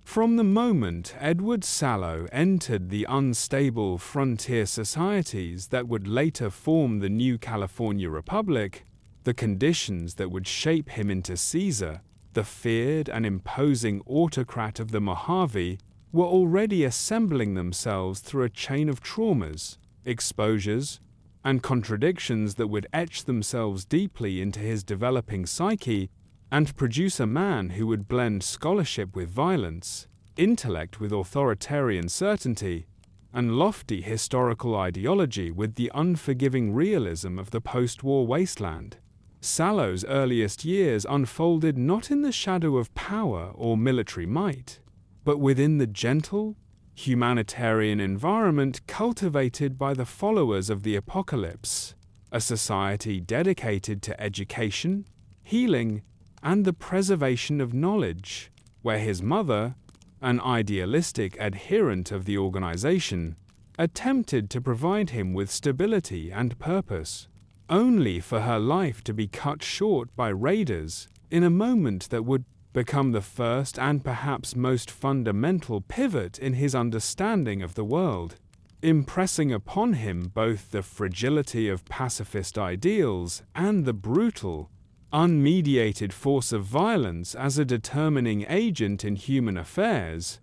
From the moment Edward Sallow entered the unstable frontier societies that would later form the new California Republic, the conditions that would shape him into Caesar, the feared and imposing autocrat of the Mojave, were already assembling themselves through a chain of traumas, exposures, and contradictions that would etch themselves deeply into his developing psyche and produce a man who would blend scholarship with violence, intellect with authoritarian certainty, and lofty historical ideology with the unforgiving realism of the post-war wasteland. Sallow's earliest years unfolded not in the shadow of power or military might, but within the gentle, humanitarian environment cultivated by the followers of the apocalypse, a society dedicated to education, healing, and the preservation of knowledge, where his mother, an idealistic adherent of the organization, attempted to provide him with stability and purpose, only for her life to be cut short by raiders in a moment that would become the first and perhaps most fundamental pivot in his understanding of the world, impressing upon him both the fragility of pacifist ideals and the brutal, unmediated force of violence as a determining agent in human affairs.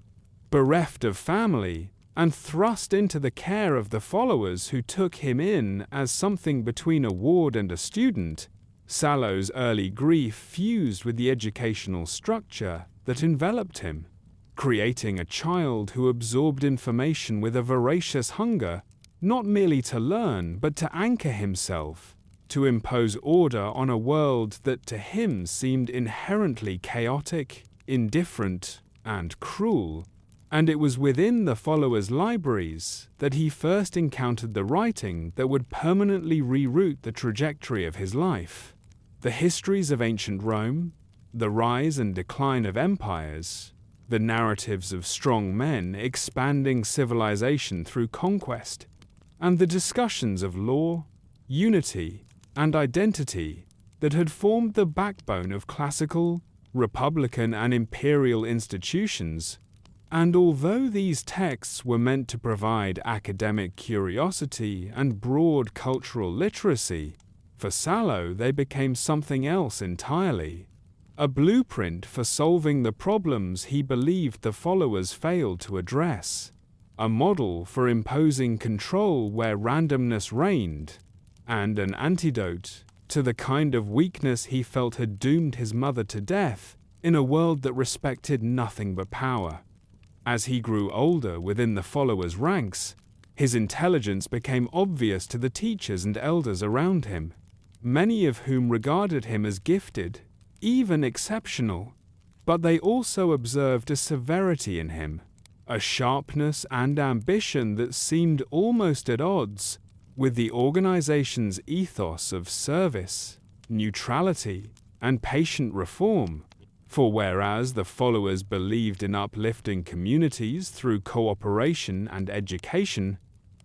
Bereft of family, and thrust into the care of the followers who took him in as something between a ward and a student, Sallow's early grief fused with the educational structure that enveloped him, creating a child who absorbed information with a voracious hunger, not merely to learn but to anchor himself, to impose order on a world that to him seemed inherently chaotic, indifferent, and cruel. And it was within the followers' libraries that he first encountered the writing that would permanently reroute the trajectory of his life. The histories of ancient Rome, the rise and decline of empires, the narratives of strong men expanding civilization through conquest, and the discussions of law, unity, and identity that had formed the backbone of classical, republican, and imperial institutions. And although these texts were meant to provide academic curiosity and broad cultural literacy, for Sallow they became something else entirely, a blueprint for solving the problems he believed the followers failed to address, a model for imposing control where randomness reigned, and an antidote to the kind of weakness he felt had doomed his mother to death in a world that respected nothing but power. As he grew older within the followers' ranks, his intelligence became obvious to the teachers and elders around him, many of whom regarded him as gifted, even exceptional, but they also observed a severity in him, a sharpness and ambition that seemed almost at odds with the organization's ethos of service, neutrality, and patient reform. For whereas the followers believed in uplifting communities through cooperation and education,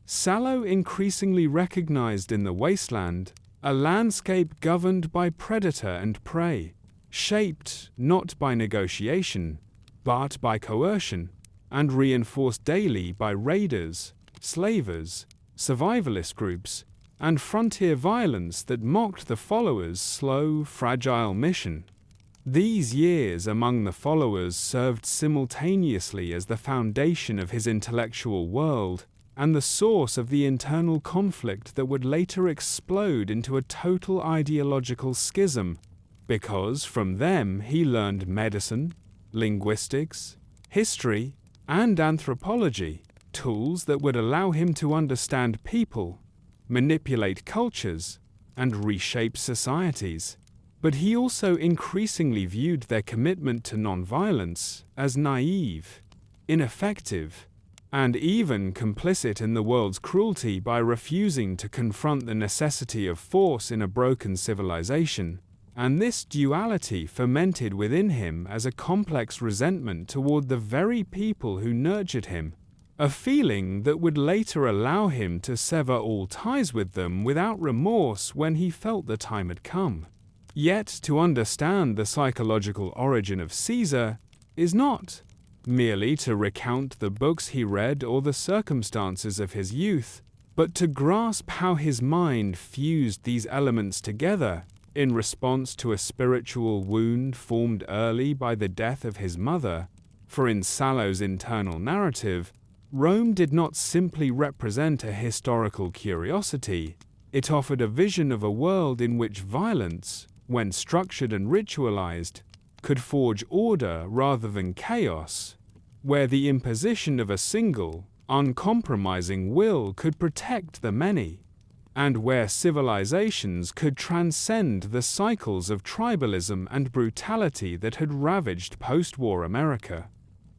Sallow increasingly recognized in the wasteland a landscape governed by predator and prey, shaped not by negotiation, but by coercion, and reinforced daily by raiders, slavers, survivalist groups, and frontier violence that mocked the followers' slow, fragile mission. These years among the followers served simultaneously as the foundation of his intellectual world and the source of the internal conflict that would later explode into a total ideological schism, because from them he learned medicine, linguistics, history, and anthropology, tools that would allow him to understand people, manipulate cultures, and reshape societies. But he also increasingly viewed their commitment to nonviolence as naive, ineffective, and even complicit in the world's cruelty by refusing to confront the necessity of force in a broken civilization. And this duality fermented within him as a complex resentment toward the very people who nurtured him, a feeling that would later allow him to sever all ties with them without remorse when he felt the time had come. Yet to understand the psychological origin of Caesar is not, merely to recount the books he read or the circumstances of his youth, but to grasp how his mind fused these elements together in response to a spiritual wound formed early by the death of his mother. For in Sallow's internal narrative, Rome did not simply represent a historical curiosity, it offered a vision of a world in which violence, when structured and ritualized, could forge order rather than chaos, where the imposition of a single, uncompromising will could protect the many, and where civilizations could transcend the cycles of tribalism and brutality that had ravaged post-war America.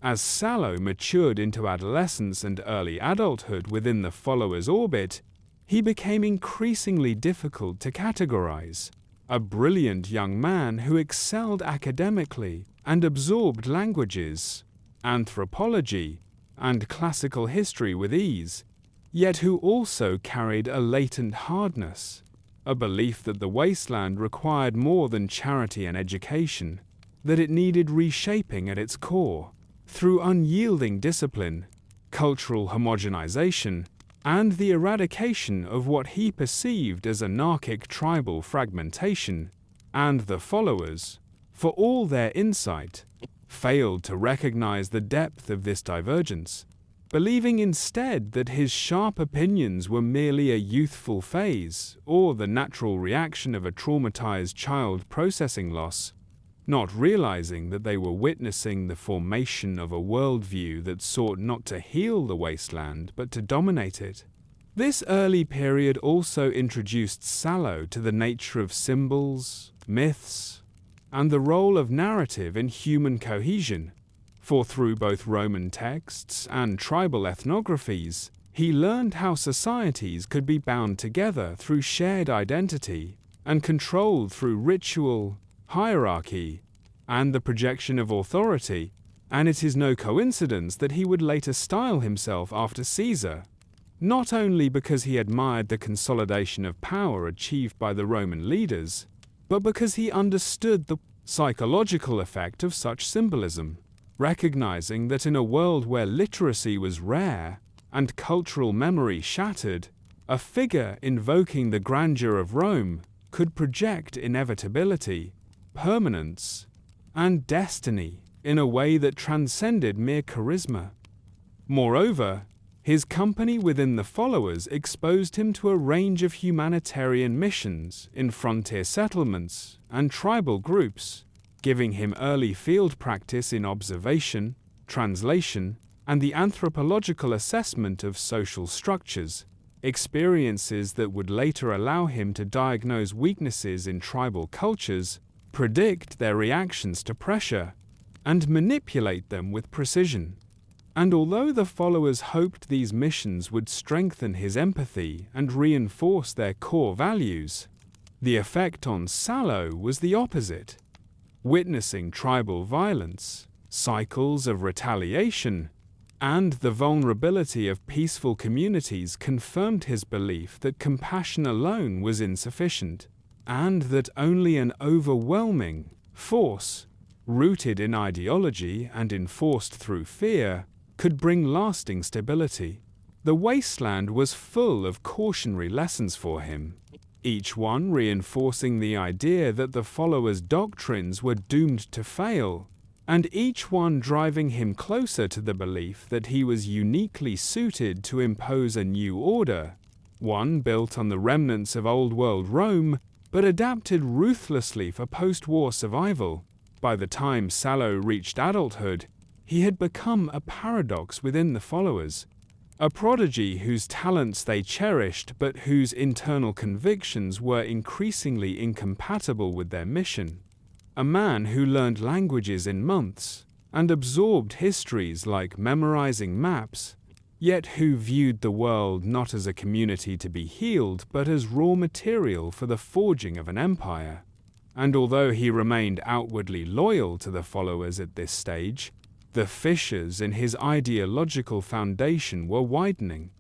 As Sallow matured into adolescence and early adulthood within the followers' orbit, he became increasingly difficult to categorize. A brilliant young man who excelled academically and absorbed languages, anthropology, and classical history with ease, yet who also carried a latent hardness, a belief that the wasteland required more than charity and education, that it needed reshaping at its core, through unyielding discipline, cultural homogenization, and the eradication of what he perceived as anarchic tribal fragmentation. And the followers, for all their insight, failed to recognize the depth of this divergence, believing instead that his sharp opinions were merely a youthful phase or the natural reaction of a traumatized child processing loss, not realizing that they were witnessing the formation of a worldview that sought not to heal the wasteland but to dominate it. This early period also introduced Sallow to the nature of symbols, myths, and the role of narrative in human cohesion, for through both Roman texts and tribal ethnographies, he learned how societies could be bound together through shared identity and controlled through ritual, hierarchy, and the projection of authority, and it is no coincidence that he would later style himself after Caesar, not only because he admired the consolidation of power achieved by the Roman leaders, but because he understood the psychological effect of such symbolism, recognizing that in a world where literacy was rare and cultural memory shattered, a figure invoking the grandeur of Rome could project inevitability, permanence, and destiny in a way that transcended mere charisma. Moreover, his company within the followers exposed him to a range of humanitarian missions in frontier settlements and tribal groups, giving him early field practice in observation, translation, and the anthropological assessment of social structures, experiences that would later allow him to diagnose weaknesses in tribal cultures, predict their reactions to pressure, and manipulate them with precision. And although the followers hoped these missions would strengthen his empathy and reinforce their core values, the effect on Sallow was the opposite. Witnessing tribal violence, cycles of retaliation, and the vulnerability of peaceful communities confirmed his belief that compassion alone was insufficient, and that only an overwhelming force, rooted in ideology and enforced through fear, could bring lasting stability. The wasteland was full of cautionary lessons for him, each one reinforcing the idea that the followers' doctrines were doomed to fail, and each one driving him closer to the belief that he was uniquely suited to impose a new order, one built on the remnants of Old World Rome, but adapted ruthlessly for post-war survival. By the time Sallow reached adulthood, he had become a paradox within the followers, a prodigy whose talents they cherished but whose internal convictions were increasingly incompatible with their mission. A man who learned languages in months and absorbed histories like memorizing maps, yet who viewed the world not as a community to be healed but as raw material for the forging of an empire. And although he remained outwardly loyal to the followers at this stage, the fissures in his ideological foundation were widening,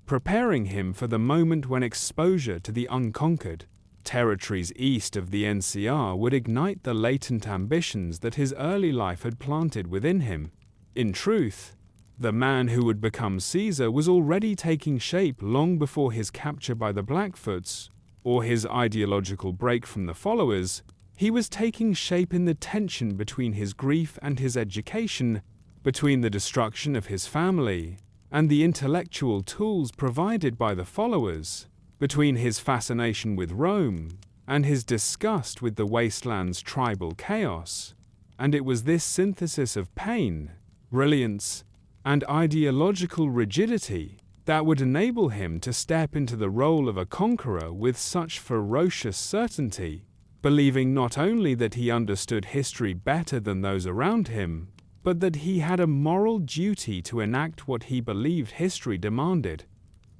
preparing him for the moment when exposure to the unconquered territories east of the NCR would ignite the latent ambitions that his early life had planted within him. In truth, the man who would become Caesar was already taking shape long before his capture by the Blackfoots, or his ideological break from the followers. He was taking shape in the tension between his grief and his education, between the destruction of his family and the intellectual tools provided by the followers, between his fascination with Rome and his disgust with the wasteland's tribal chaos. And it was this synthesis of pain, brilliance, and ideological rigidity that would enable him to step into the role of a conqueror with such ferocious certainty, believing not only that he understood history better than those around him, but that he had a moral duty to enact what he believed history demanded.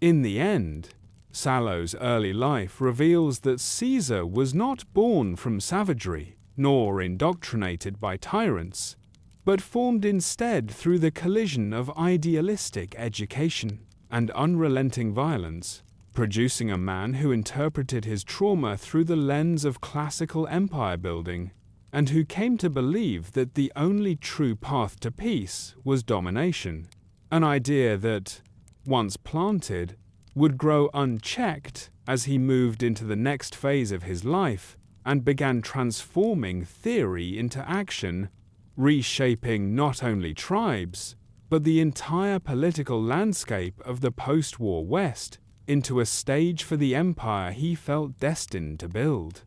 In the end, Sallow's early life reveals that Caesar was not born from savagery, nor indoctrinated by tyrants, but formed instead through the collision of idealistic education and unrelenting violence, producing a man who interpreted his trauma through the lens of classical empire building, and who came to believe that the only true path to peace was domination, an idea that, once planted, would grow unchecked as he moved into the next phase of his life and began transforming theory into action, reshaping not only tribes, but the entire political landscape of the post-war West into a stage for the empire he felt destined to build.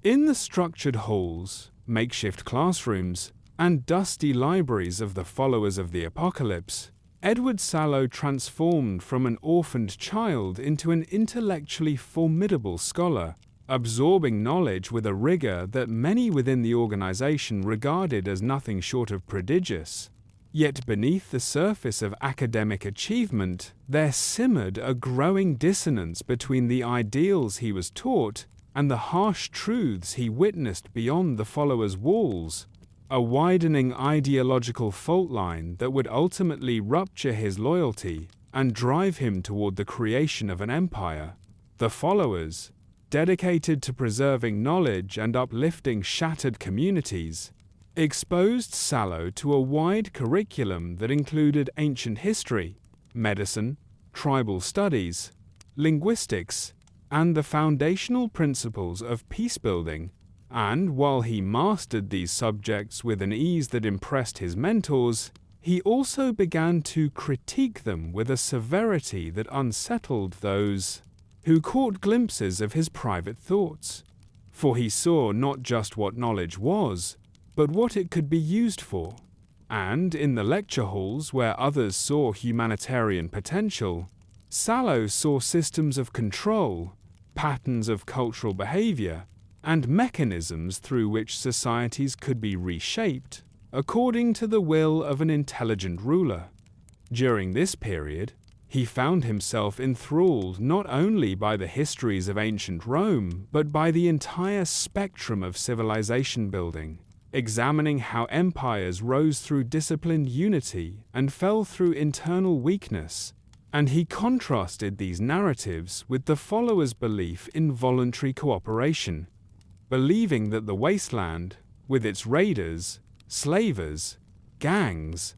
In the structured halls, makeshift classrooms, and dusty libraries of the followers of the apocalypse, Edward Sallow transformed from an orphaned child into an intellectually formidable scholar, absorbing knowledge with a rigor that many within the organization regarded as nothing short of prodigious. Yet beneath the surface of academic achievement, there simmered a growing dissonance between the ideals he was taught and the harsh truths he witnessed beyond the followers' walls, a widening ideological fault line that would ultimately rupture his loyalty and drive him toward the creation of an empire. The followers, dedicated to preserving knowledge and uplifting shattered communities, exposed Sallow to a wide curriculum that included ancient history, medicine, tribal studies, linguistics, and the foundational principles of peacebuilding. And while he mastered these subjects with an ease that impressed his mentors, he also began to critique them with a severity that unsettled those who caught glimpses of his private thoughts. For he saw not just what knowledge was, but what it could be used for. And in the lecture halls where others saw humanitarian potential, Sallow saw systems of control, patterns of cultural behavior, and mechanisms through which societies could be reshaped according to the will of an intelligent ruler. During this period, he found himself enthralled not only by the histories of ancient Rome, but by the entire spectrum of civilization building, examining how empires rose through disciplined unity and fell through internal weakness. And he contrasted these narratives with the followers' belief in voluntary cooperation, believing that the wasteland, with its raiders, slavers, gangs,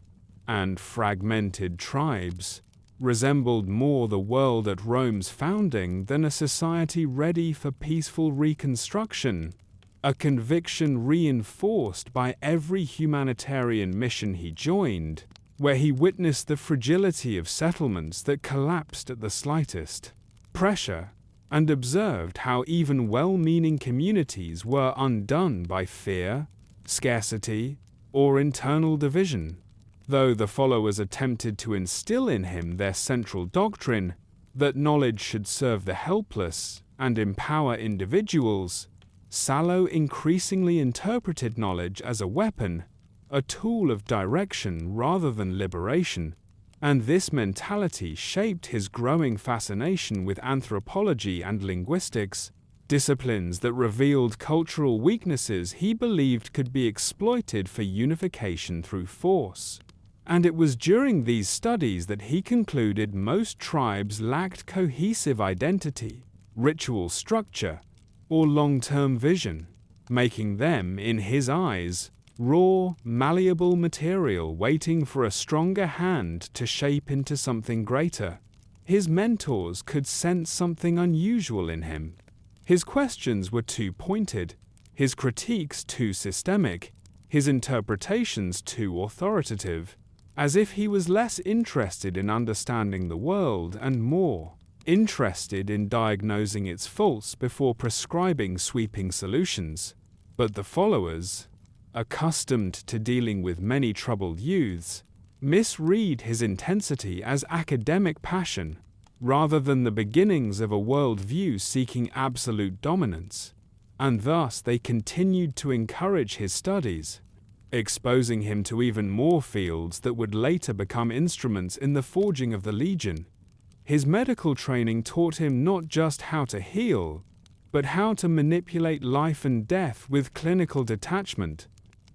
and fragmented tribes, resembled more the world at Rome's founding than a society ready for peaceful reconstruction, a conviction reinforced by every humanitarian mission he joined, where he witnessed the fragility of settlements that collapsed at the slightest pressure, and observed how even well-meaning communities were undone by fear, scarcity, or internal division. Though the followers attempted to instill in him their central doctrine that knowledge should serve the helpless and empower individuals, Sallow increasingly interpreted knowledge as a weapon, a tool of direction rather than liberation, and this mentality shaped his growing fascination with anthropology and linguistics, disciplines that revealed cultural weaknesses he believed could be exploited for unification through force. And it was during these studies that he concluded most tribes lacked cohesive identity, ritual structure, or long-term vision, making them, in his eyes, raw, malleable material waiting for a stronger hand to shape into something greater. His mentors could sense something unusual in him. His questions were too pointed, his critiques too systemic, his interpretations too authoritative, as if he was less interested in understanding the world and more interested in diagnosing its faults before prescribing sweeping solutions. But the followers, accustomed to dealing with many troubled youths, misread his intensity as academic passion rather than the beginnings of a worldview seeking absolute dominance, and thus they continued to encourage his studies, exposing him to even more fields that would later become instruments in the forging of the Legion. His medical training taught him not just how to heal, but how to manipulate life and death with clinical detachment,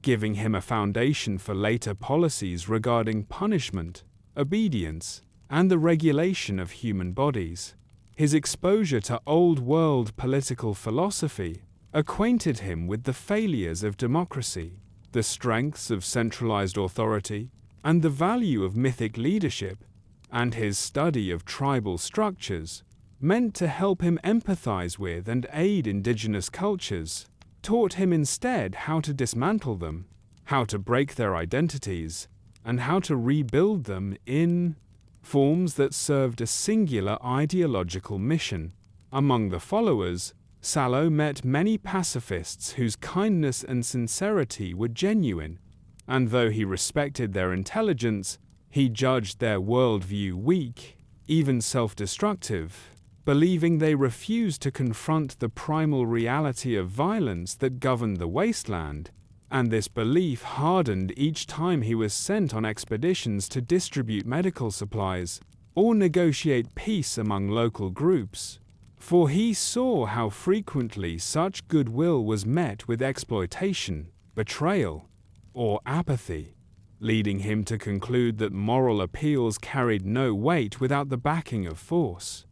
giving him a foundation for later policies regarding punishment, obedience, and the regulation of human bodies. His exposure to old-world political philosophy acquainted him with the failures of democracy, the strengths of centralized authority, and the value of mythic leadership, and his study of tribal structures, meant to help him empathize with and aid indigenous cultures, taught him instead how to dismantle them, how to break their identities, and how to rebuild them in forms that served a singular ideological mission. Among the followers, Sallow met many pacifists whose kindness and sincerity were genuine, and though he respected their intelligence, he judged their worldview weak, even self-destructive, believing they refused to confront the primal reality of violence that governed the wasteland, and this belief hardened each time he was sent on expeditions to distribute medical supplies or negotiate peace among local groups, for he saw how frequently such goodwill was met with exploitation, betrayal, or apathy, leading him to conclude that moral appeals carried no weight without the backing of force.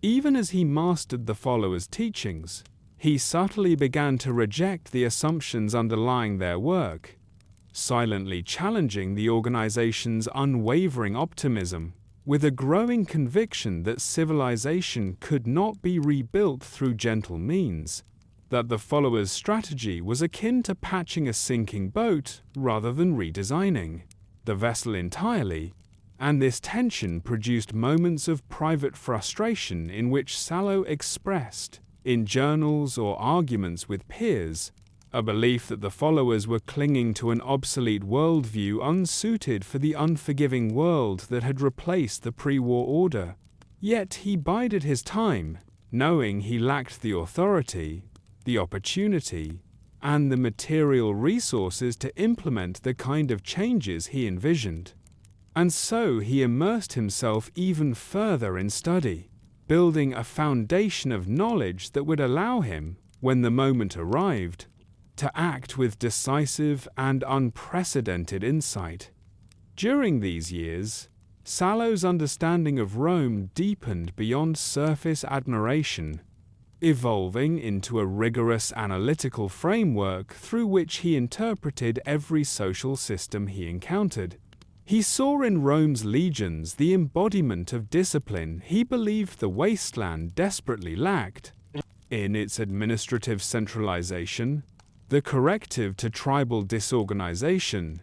Even as he mastered the followers' teachings, he subtly began to reject the assumptions underlying their work, silently challenging the organization's unwavering optimism, with a growing conviction that civilization could not be rebuilt through gentle means, that the followers' strategy was akin to patching a sinking boat rather than redesigning the vessel entirely, and this tension produced moments of private frustration in which Sallow expressed, in journals or arguments with peers, a belief that the followers were clinging to an obsolete worldview unsuited for the unforgiving world that had replaced the pre-war order. Yet he bided his time, knowing he lacked the authority, the opportunity, and the material resources to implement the kind of changes he envisioned. And so he immersed himself even further in study, building a foundation of knowledge that would allow him, when the moment arrived, to act with decisive and unprecedented insight. During these years, Sallow's understanding of Rome deepened beyond surface admiration, evolving into a rigorous analytical framework through which he interpreted every social system he encountered. He saw in Rome's legions the embodiment of discipline he believed the wasteland desperately lacked. In its administrative centralization, the corrective to tribal disorganization;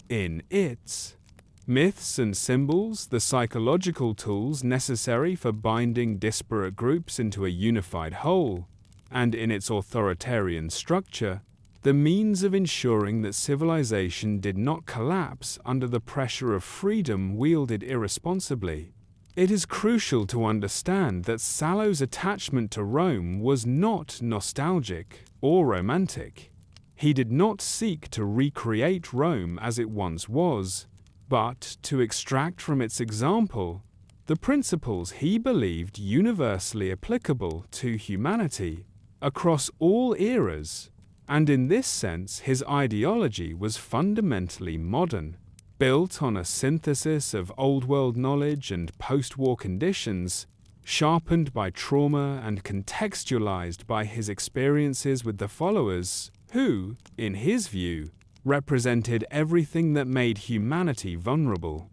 in its myths and symbols, the psychological tools necessary for binding disparate groups into a unified whole; and in its authoritarian structure, the means of ensuring that civilization did not collapse under the pressure of freedom wielded irresponsibly. It is crucial to understand that Sallow's attachment to Rome was not nostalgic or romantic. He did not seek to recreate Rome as it once was, but to extract from its example the principles he believed universally applicable to humanity across all eras. And in this sense, his ideology was fundamentally modern, built on a synthesis of old-world knowledge and post-war conditions, sharpened by trauma and contextualized by his experiences with the followers, who, in his view, represented everything that made humanity vulnerable.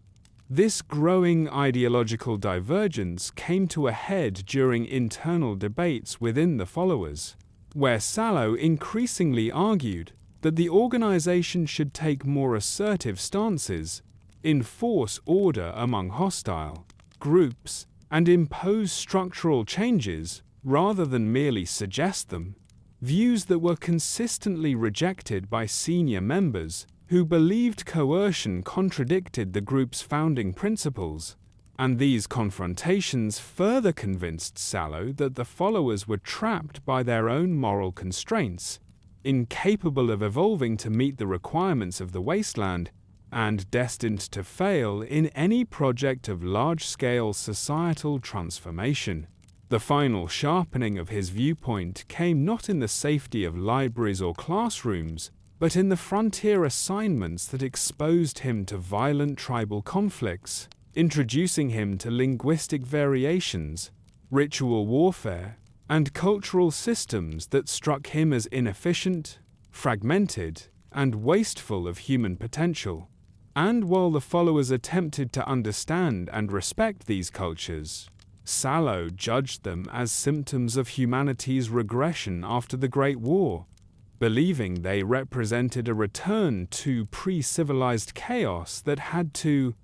This growing ideological divergence came to a head during internal debates within the followers, where Sallow increasingly argued that the organization should take more assertive stances, enforce order among hostile groups, and impose structural changes rather than merely suggest them, views that were consistently rejected by senior members who believed coercion contradicted the group's founding principles, and these confrontations further convinced Sallow that the followers were trapped by their own moral constraints, incapable of evolving to meet the requirements of the wasteland, and destined to fail in any project of large-scale societal transformation. The final sharpening of his viewpoint came not in the safety of libraries or classrooms, but in the frontier assignments that exposed him to violent tribal conflicts, introducing him to linguistic variations, ritual warfare, and cultural systems that struck him as inefficient, fragmented, and wasteful of human potential. And while the followers attempted to understand and respect these cultures, Sallow judged them as symptoms of humanity's regression after the Great War, believing they represented a return to pre-civilized chaos that had to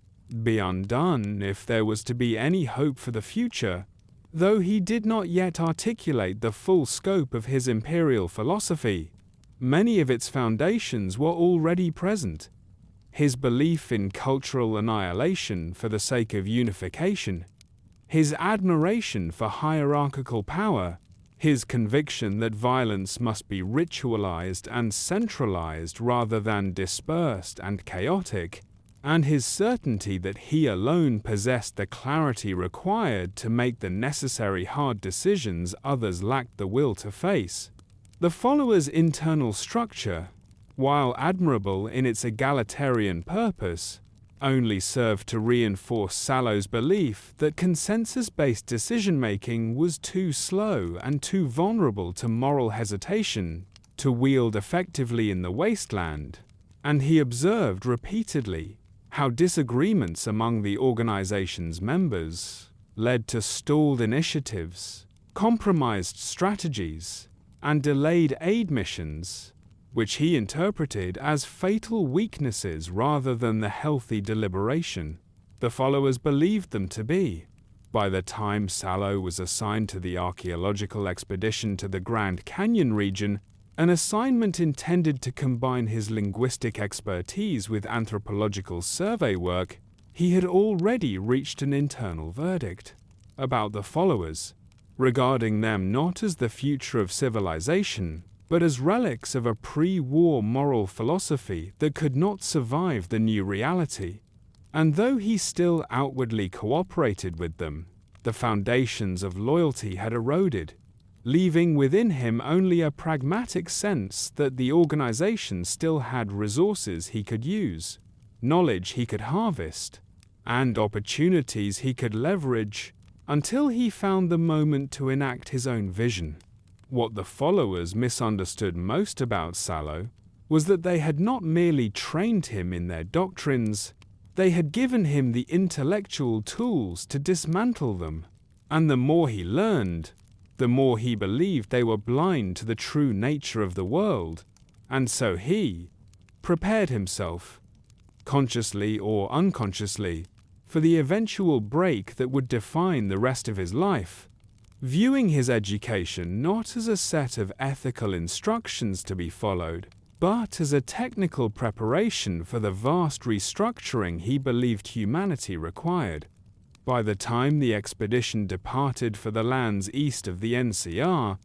be undone if there was to be any hope for the future. Though he did not yet articulate the full scope of his imperial philosophy, many of its foundations were already present. His belief in cultural annihilation for the sake of unification, his admiration for hierarchical power, his conviction that violence must be ritualized and centralized rather than dispersed and chaotic, and his certainty that he alone possessed the clarity required to make the necessary hard decisions others lacked the will to face. The followers' internal structure, while admirable in its egalitarian purpose, only served to reinforce Sallow's belief that consensus-based decision-making was too slow and too vulnerable to moral hesitation to wield effectively in the wasteland, and he observed repeatedly how disagreements among the organization's members led to stalled initiatives, compromised strategies, and delayed aid missions, which he interpreted as fatal weaknesses rather than the healthy deliberation the followers believed them to be. By the time Sallow was assigned to the archaeological expedition to the Grand Canyon region, an assignment intended to combine his linguistic expertise with anthropological survey work, he had already reached an internal verdict about the followers, regarding them not as the future of civilization, but as relics of a pre-war moral philosophy that could not survive the new reality. And though he still outwardly cooperated with them, the foundations of loyalty had eroded, leaving within him only a pragmatic sense that the organization still had resources he could use, knowledge he could harvest, and opportunities he could leverage until he found the moment to enact his own vision. What the followers misunderstood most about Sallow was that they had not merely trained him in their doctrines, they had given him the intellectual tools to dismantle them, and the more he learned, the more he believed they were blind to the true nature of the world, and so he prepared himself, consciously or unconsciously, for the eventual break that would define the rest of his life, viewing his education not as a set of ethical instructions to be followed, but as a technical preparation for the vast restructuring he believed humanity required. By the time the expedition departed for the lands east of the NCR,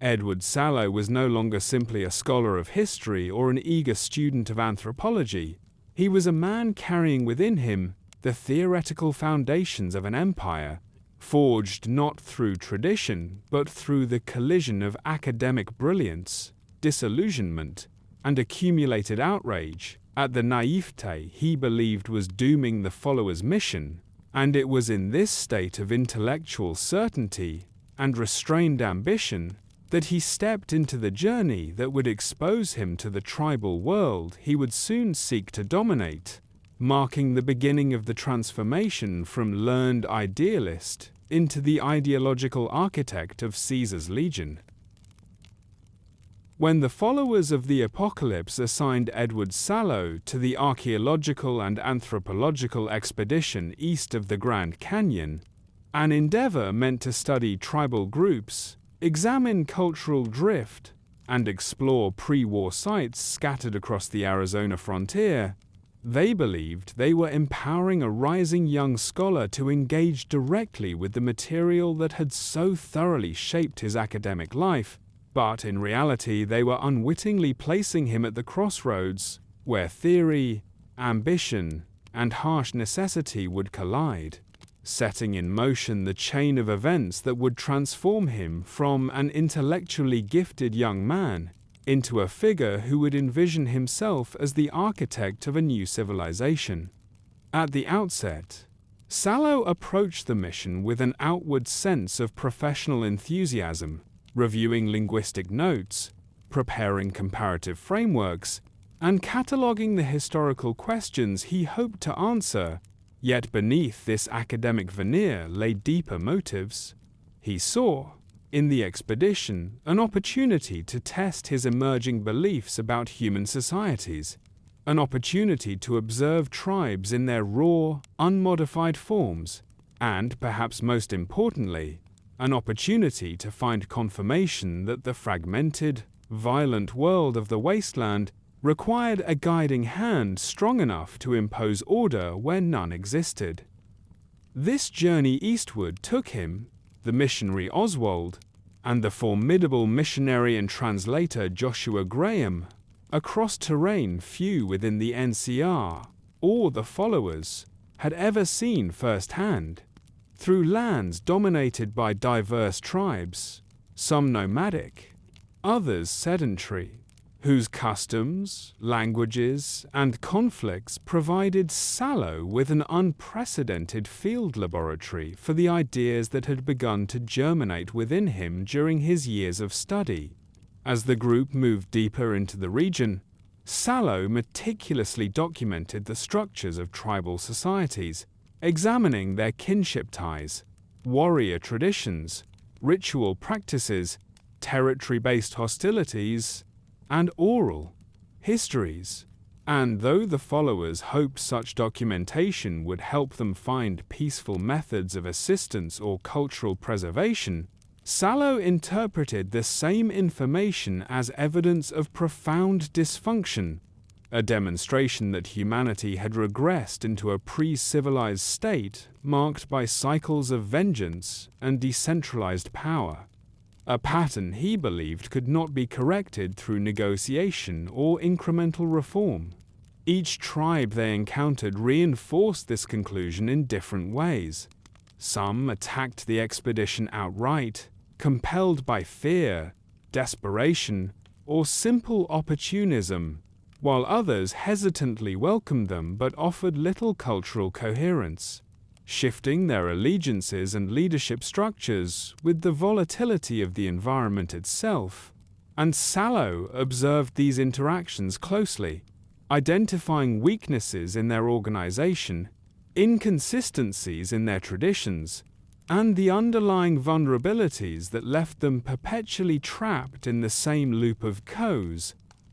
Edward Sallow was no longer simply a scholar of history or an eager student of anthropology. He was a man carrying within him the theoretical foundations of an empire, forged not through tradition, but through the collision of academic brilliance, disillusionment, and accumulated outrage at the naivete he believed was dooming the followers' mission, and it was in this state of intellectual certainty and restrained ambition that he stepped into the journey that would expose him to the tribal world he would soon seek to dominate, marking the beginning of the transformation from learned idealist into the ideological architect of Caesar's legion. When the followers of the apocalypse assigned Edward Sallow to the archaeological and anthropological expedition east of the Grand Canyon, an endeavor meant to study tribal groups, examine cultural drift, and explore pre-war sites scattered across the Arizona frontier, they believed they were empowering a rising young scholar to engage directly with the material that had so thoroughly shaped his academic life, but in reality they were unwittingly placing him at the crossroads where theory, ambition, and harsh necessity would collide, setting in motion the chain of events that would transform him from an intellectually gifted young man into a figure who would envision himself as the architect of a new civilization. At the outset, Sallow approached the mission with an outward sense of professional enthusiasm, reviewing linguistic notes, preparing comparative frameworks, and cataloging the historical questions he hoped to answer. Yet beneath this academic veneer lay deeper motives. He saw, in the expedition, an opportunity to test his emerging beliefs about human societies, an opportunity to observe tribes in their raw, unmodified forms, and, perhaps most importantly, an opportunity to find confirmation that the fragmented, violent world of the wasteland required a guiding hand strong enough to impose order where none existed. This journey eastward took him, the missionary Oswald, and the formidable missionary and translator Joshua Graham, across terrain few within the NCR, or the followers, had ever seen firsthand, through lands dominated by diverse tribes, some nomadic, others sedentary, whose customs, languages, and conflicts provided Sallow with an unprecedented field laboratory for the ideas that had begun to germinate within him during his years of study. As the group moved deeper into the region, Sallow meticulously documented the structures of tribal societies, examining their kinship ties, warrior traditions, ritual practices, territory-based hostilities, and oral histories. And though the followers hoped such documentation would help them find peaceful methods of assistance or cultural preservation, Sallow interpreted the same information as evidence of profound dysfunction, a demonstration that humanity had regressed into a pre-civilized state marked by cycles of vengeance and decentralized power. A pattern he believed could not be corrected through negotiation or incremental reform. Each tribe they encountered reinforced this conclusion in different ways. Some attacked the expedition outright, compelled by fear, desperation, or simple opportunism, while others hesitantly welcomed them but offered little cultural coherence, shifting their allegiances and leadership structures with the volatility of the environment itself. And Sallow observed these interactions closely, identifying weaknesses in their organization, inconsistencies in their traditions, and the underlying vulnerabilities that left them perpetually trapped in the same loop of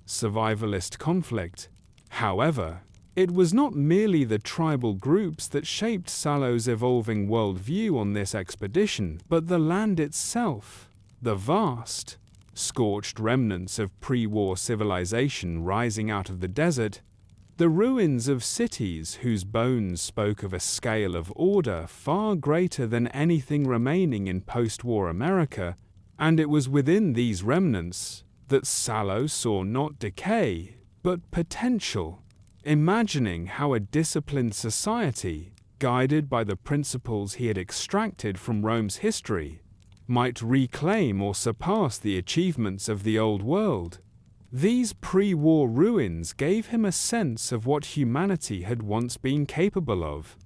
survivalist conflict. However, it was not merely the tribal groups that shaped Sallow's evolving worldview on this expedition, but the land itself, the vast, scorched remnants of pre-war civilization rising out of the desert, the ruins of cities whose bones spoke of a scale of order far greater than anything remaining in post-war America, and it was within these remnants that Sallow saw not decay, but potential, imagining how a disciplined society, guided by the principles he had extracted from Rome's history, might reclaim or surpass the achievements of the Old World. These pre-war ruins gave him a sense of what humanity had once been capable of,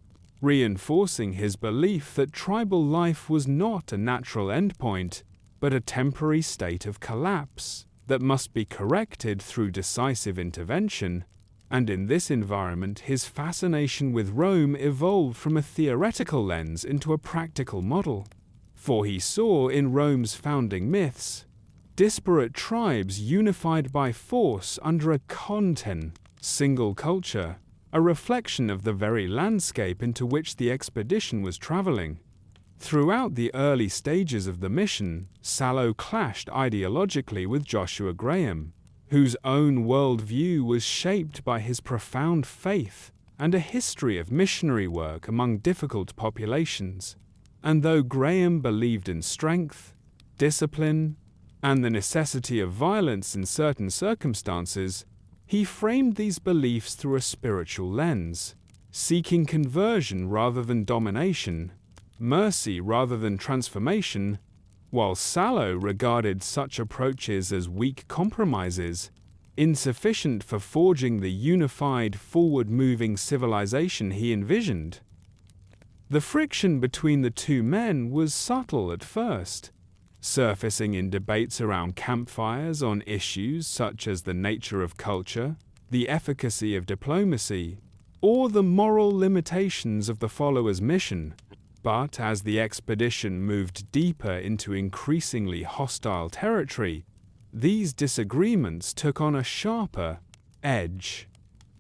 reinforcing his belief that tribal life was not a natural endpoint, but a temporary state of collapse that must be corrected through decisive intervention, and in this environment his fascination with Rome evolved from a theoretical lens into a practical model. For he saw in Rome's founding myths disparate tribes unified by force under a content, single culture, a reflection of the very landscape into which the expedition was traveling. Throughout the early stages of the mission, Sallow clashed ideologically with Joshua Graham, whose own worldview was shaped by his profound faith and a history of missionary work among difficult populations. And though Graham believed in strength, discipline, and the necessity of violence in certain circumstances, he framed these beliefs through a spiritual lens, seeking conversion rather than domination, mercy rather than transformation, while Sallow regarded such approaches as weak compromises, insufficient for forging the unified, forward-moving civilization he envisioned. The friction between the two men was subtle at first, surfacing in debates around campfires on issues such as the nature of culture, the efficacy of diplomacy, or the moral limitations of the followers' mission. But as the expedition moved deeper into increasingly hostile territory, these disagreements took on a sharper edge.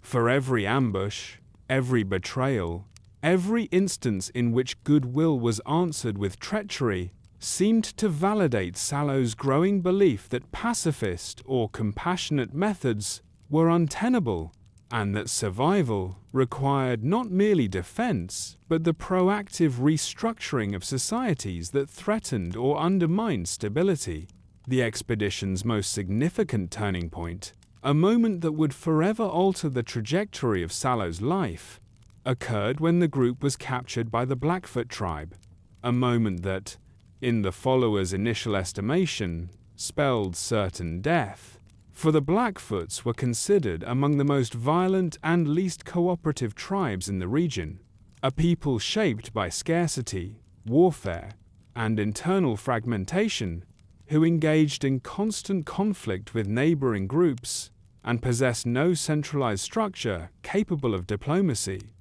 For every ambush, every betrayal, every instance in which goodwill was answered with treachery seemed to validate Sallow's growing belief that pacifist or compassionate methods were untenable, and that survival required not merely defense, but the proactive restructuring of societies that threatened or undermined stability. The expedition's most significant turning point, a moment that would forever alter the trajectory of Sallow's life, occurred when the group was captured by the Blackfoot tribe, a moment that, in the followers' initial estimation, spelled certain death. For the Blackfoots were considered among the most violent and least cooperative tribes in the region, a people shaped by scarcity, warfare, and internal fragmentation, who engaged in constant conflict with neighboring groups and possessed no centralized structure capable of diplomacy.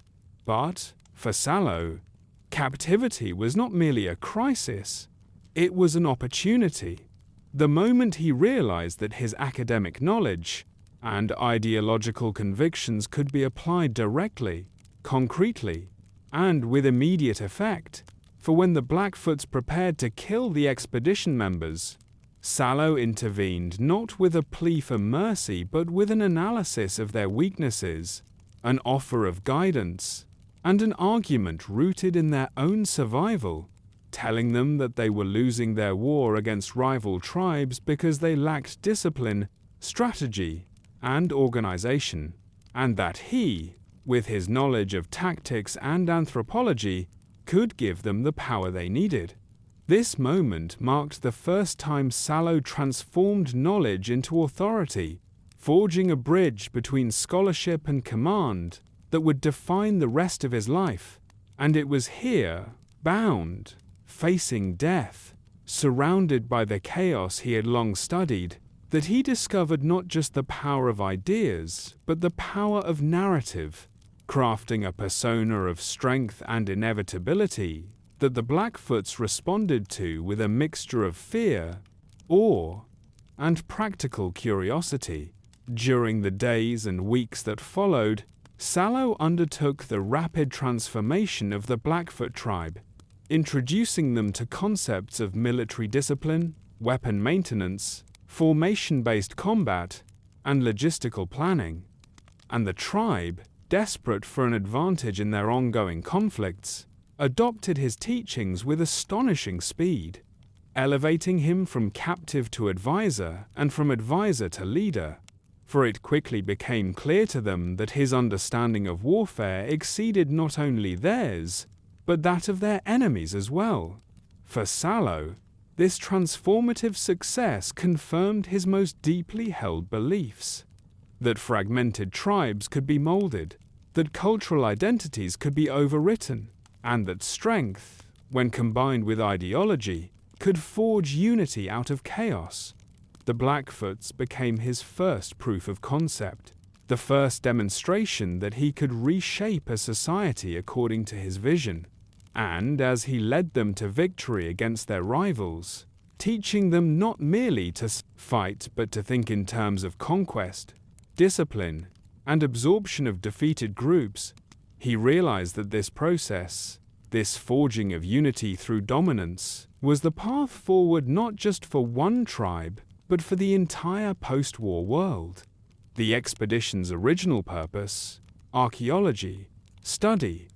But, for Sallow, captivity was not merely a crisis, it was an opportunity. The moment he realized that his academic knowledge and ideological convictions could be applied directly, concretely, and with immediate effect, for when the Blackfoots prepared to kill the expedition members, Sallow intervened not with a plea for mercy but with an analysis of their weaknesses, an offer of guidance, and an argument rooted in their own survival, telling them that they were losing their war against rival tribes because they lacked discipline, strategy, and organization, and that he, with his knowledge of tactics and anthropology, could give them the power they needed. This moment marked the first time Sallow transformed knowledge into authority, forging a bridge between scholarship and command that would define the rest of his life. And it was here, bound, facing death, surrounded by the chaos he had long studied, that he discovered not just the power of ideas, but the power of narrative, crafting a persona of strength and inevitability that the Blackfoots responded to with a mixture of fear, awe, and practical curiosity. During the days and weeks that followed, Sallow undertook the rapid transformation of the Blackfoot tribe, introducing them to concepts of military discipline, weapon maintenance, formation-based combat, and logistical planning. And the tribe, desperate for an advantage in their ongoing conflicts, adopted his teachings with astonishing speed, elevating him from captive to advisor and from advisor to leader, for it quickly became clear to them that his understanding of warfare exceeded not only theirs, but that of their enemies as well. For Sallow, this transformative success confirmed his most deeply held beliefs, that fragmented tribes could be molded, that cultural identities could be overwritten, and that strength, when combined with ideology, could forge unity out of chaos. The Blackfoots became his first proof of concept, the first demonstration that he could reshape a society according to his vision. And as he led them to victory against their rivals, teaching them not merely to fight but to think in terms of conquest, discipline, and absorption of defeated groups, he realized that this process, this forging of unity through dominance, was the path forward not just for one tribe, but for the entire post-war world. The expedition's original purpose, archaeology, study,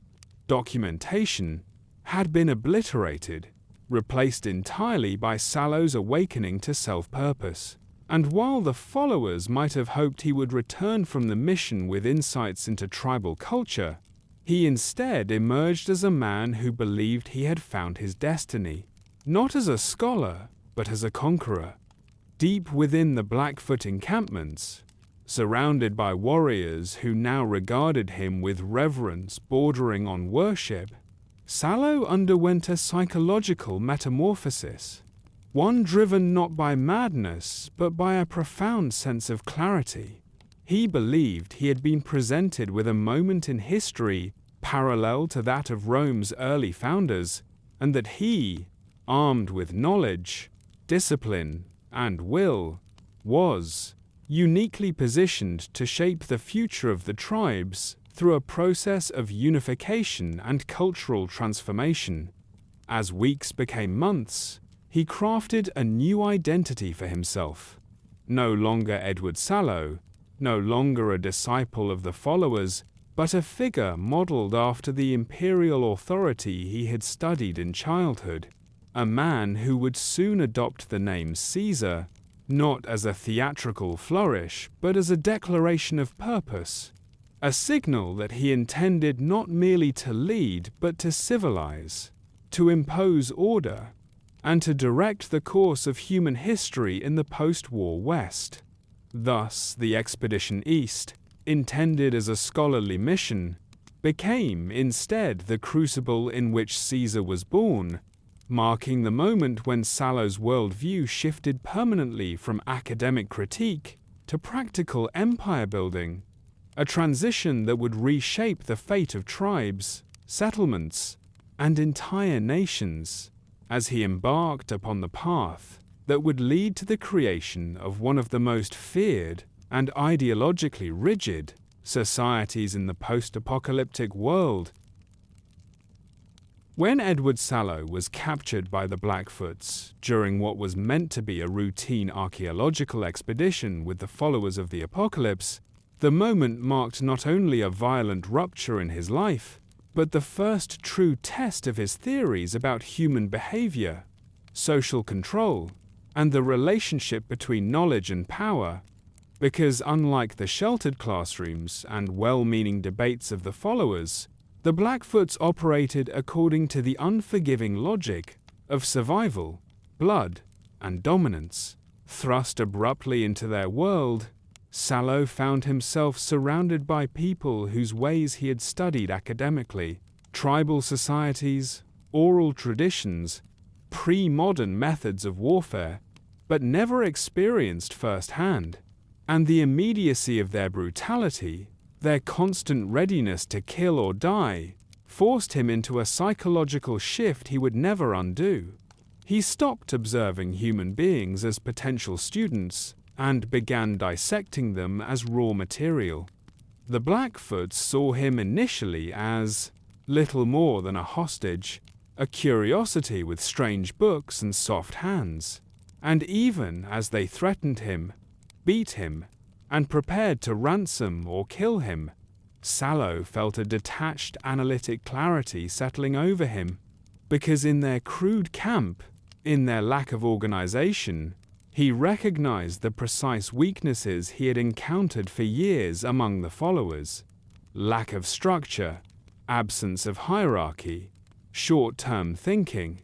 documentation, had been obliterated, replaced entirely by Sallow's awakening to self-purpose. And while the followers might have hoped he would return from the mission with insights into tribal culture, he instead emerged as a man who believed he had found his destiny, not as a scholar, but as a conqueror. Deep within the Blackfoot encampments, surrounded by warriors who now regarded him with reverence bordering on worship, Sallow underwent a psychological metamorphosis, one driven not by madness but by a profound sense of clarity. He believed he had been presented with a moment in history parallel to that of Rome's early founders, and that he, armed with knowledge, discipline, and will, was uniquely positioned to shape the future of the tribes through a process of unification and cultural transformation. As weeks became months, he crafted a new identity for himself. No longer Edward Sallow, no longer a disciple of the followers, but a figure modeled after the imperial authority he had studied in childhood. A man who would soon adopt the name Caesar, not as a theatrical flourish, but as a declaration of purpose, a signal that he intended not merely to lead, but to civilize, to impose order, and to direct the course of human history in the post-war West. Thus, the expedition East, intended as a scholarly mission, became instead the crucible in which Caesar was born, marking the moment when Sallow's worldview shifted permanently from academic critique to practical empire building, a transition that would reshape the fate of tribes, settlements, and entire nations, as he embarked upon the path that would lead to the creation of one of the most feared and ideologically rigid societies in the post-apocalyptic world. When Edward Sallow was captured by the Blackfoots during what was meant to be a routine archaeological expedition with the followers of the apocalypse, the moment marked not only a violent rupture in his life, but the first true test of his theories about human behavior, social control, and the relationship between knowledge and power, because unlike the sheltered classrooms and well-meaning debates of the followers, the Blackfoots operated according to the unforgiving logic of survival, blood, and dominance. Thrust abruptly into their world, Sallow found himself surrounded by people whose ways he had studied academically, tribal societies, oral traditions, pre-modern methods of warfare, but never experienced firsthand. And the immediacy of their brutality, their constant readiness to kill or die, forced him into a psychological shift he would never undo. He stopped observing human beings as potential students and began dissecting them as raw material. The Blackfoots saw him initially as little more than a hostage, a curiosity with strange books and soft hands. And even as they threatened him, beat him, and prepared to ransom or kill him, Sallow felt a detached analytic clarity settling over him, because in their crude camp, in their lack of organization, he recognized the precise weaknesses he had encountered for years among the followers: lack of structure, absence of hierarchy, short-term thinking.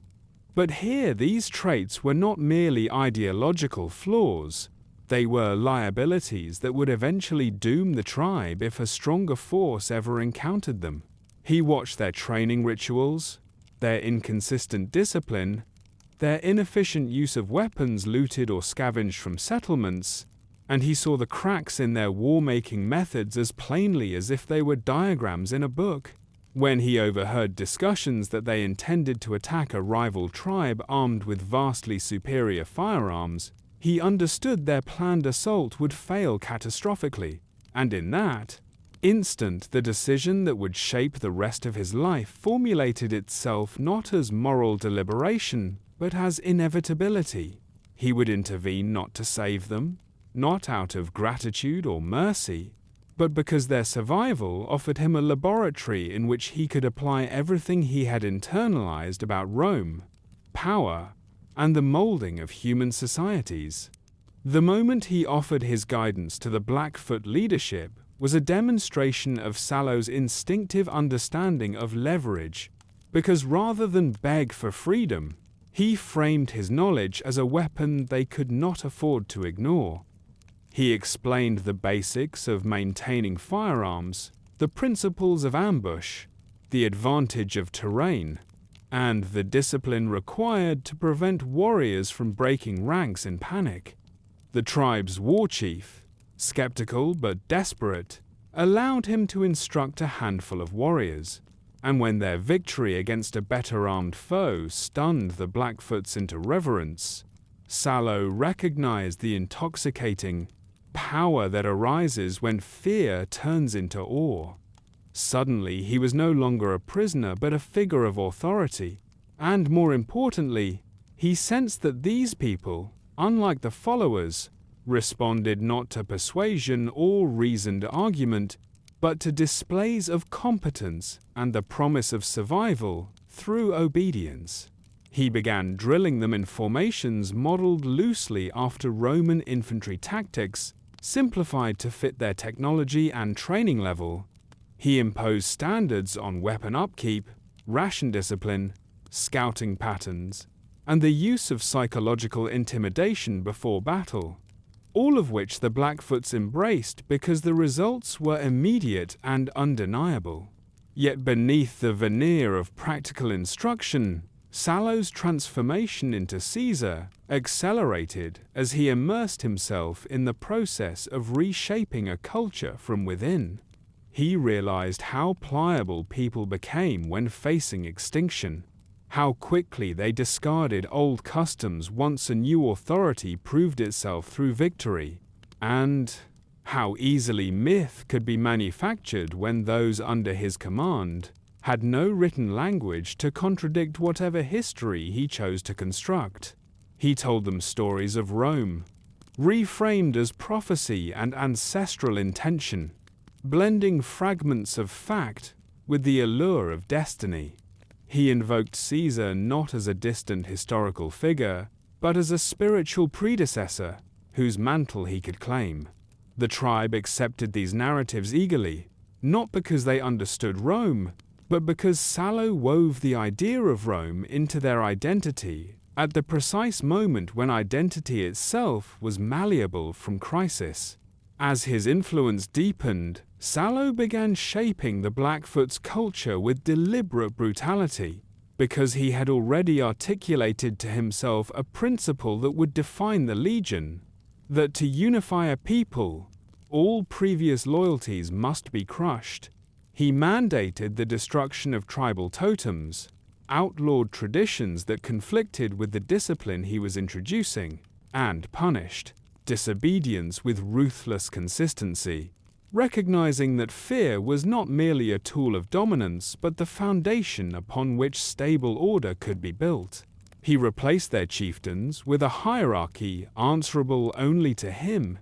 But here these traits were not merely ideological flaws, they were liabilities that would eventually doom the tribe if a stronger force ever encountered them. He watched their training rituals, their inconsistent discipline, their inefficient use of weapons looted or scavenged from settlements, and he saw the cracks in their war-making methods as plainly as if they were diagrams in a book. When he overheard discussions that they intended to attack a rival tribe armed with vastly superior firearms, he understood their planned assault would fail catastrophically, and in that instant the decision that would shape the rest of his life formulated itself not as moral deliberation, but as inevitability. He would intervene not to save them, not out of gratitude or mercy, but because their survival offered him a laboratory in which he could apply everything he had internalized about Rome, power, and the molding of human societies. The moment he offered his guidance to the Blackfoot leadership was a demonstration of Sallow's instinctive understanding of leverage, because rather than beg for freedom, he framed his knowledge as a weapon they could not afford to ignore. He explained the basics of maintaining firearms, the principles of ambush, the advantage of terrain, and the discipline required to prevent warriors from breaking ranks in panic. The tribe's war chief, skeptical but desperate, allowed him to instruct a handful of warriors, and when their victory against a better-armed foe stunned the Blackfoots into reverence, Sallow recognized the intoxicating power that arises when fear turns into awe. Suddenly, he was no longer a prisoner but a figure of authority, and more importantly, he sensed that these people, unlike the followers, responded not to persuasion or reasoned argument, but to displays of competence and the promise of survival through obedience. He began drilling them in formations modeled loosely after Roman infantry tactics, simplified to fit their technology and training level. He imposed standards on weapon upkeep, ration discipline, scouting patterns, and the use of psychological intimidation before battle, all of which the Blackfoots embraced because the results were immediate and undeniable. Yet beneath the veneer of practical instruction, Sallow's transformation into Caesar accelerated as he immersed himself in the process of reshaping a culture from within. He realized how pliable people became when facing extinction, how quickly they discarded old customs once a new authority proved itself through victory, and how easily myth could be manufactured when those under his command had no written language to contradict whatever history he chose to construct. He told them stories of Rome, reframed as prophecy and ancestral intention, blending fragments of fact with the allure of destiny. He invoked Caesar not as a distant historical figure, but as a spiritual predecessor whose mantle he could claim. The tribe accepted these narratives eagerly, not because they understood Rome, but because Sallow wove the idea of Rome into their identity at the precise moment when identity itself was malleable from crisis. As his influence deepened, Sallow began shaping the Blackfoot's culture with deliberate brutality, because he had already articulated to himself a principle that would define the Legion, that to unify a people, all previous loyalties must be crushed. He mandated the destruction of tribal totems, outlawed traditions that conflicted with the discipline he was introducing, and punished disobedience with ruthless consistency, recognizing that fear was not merely a tool of dominance but the foundation upon which stable order could be built. He replaced their chieftains with a hierarchy answerable only to him,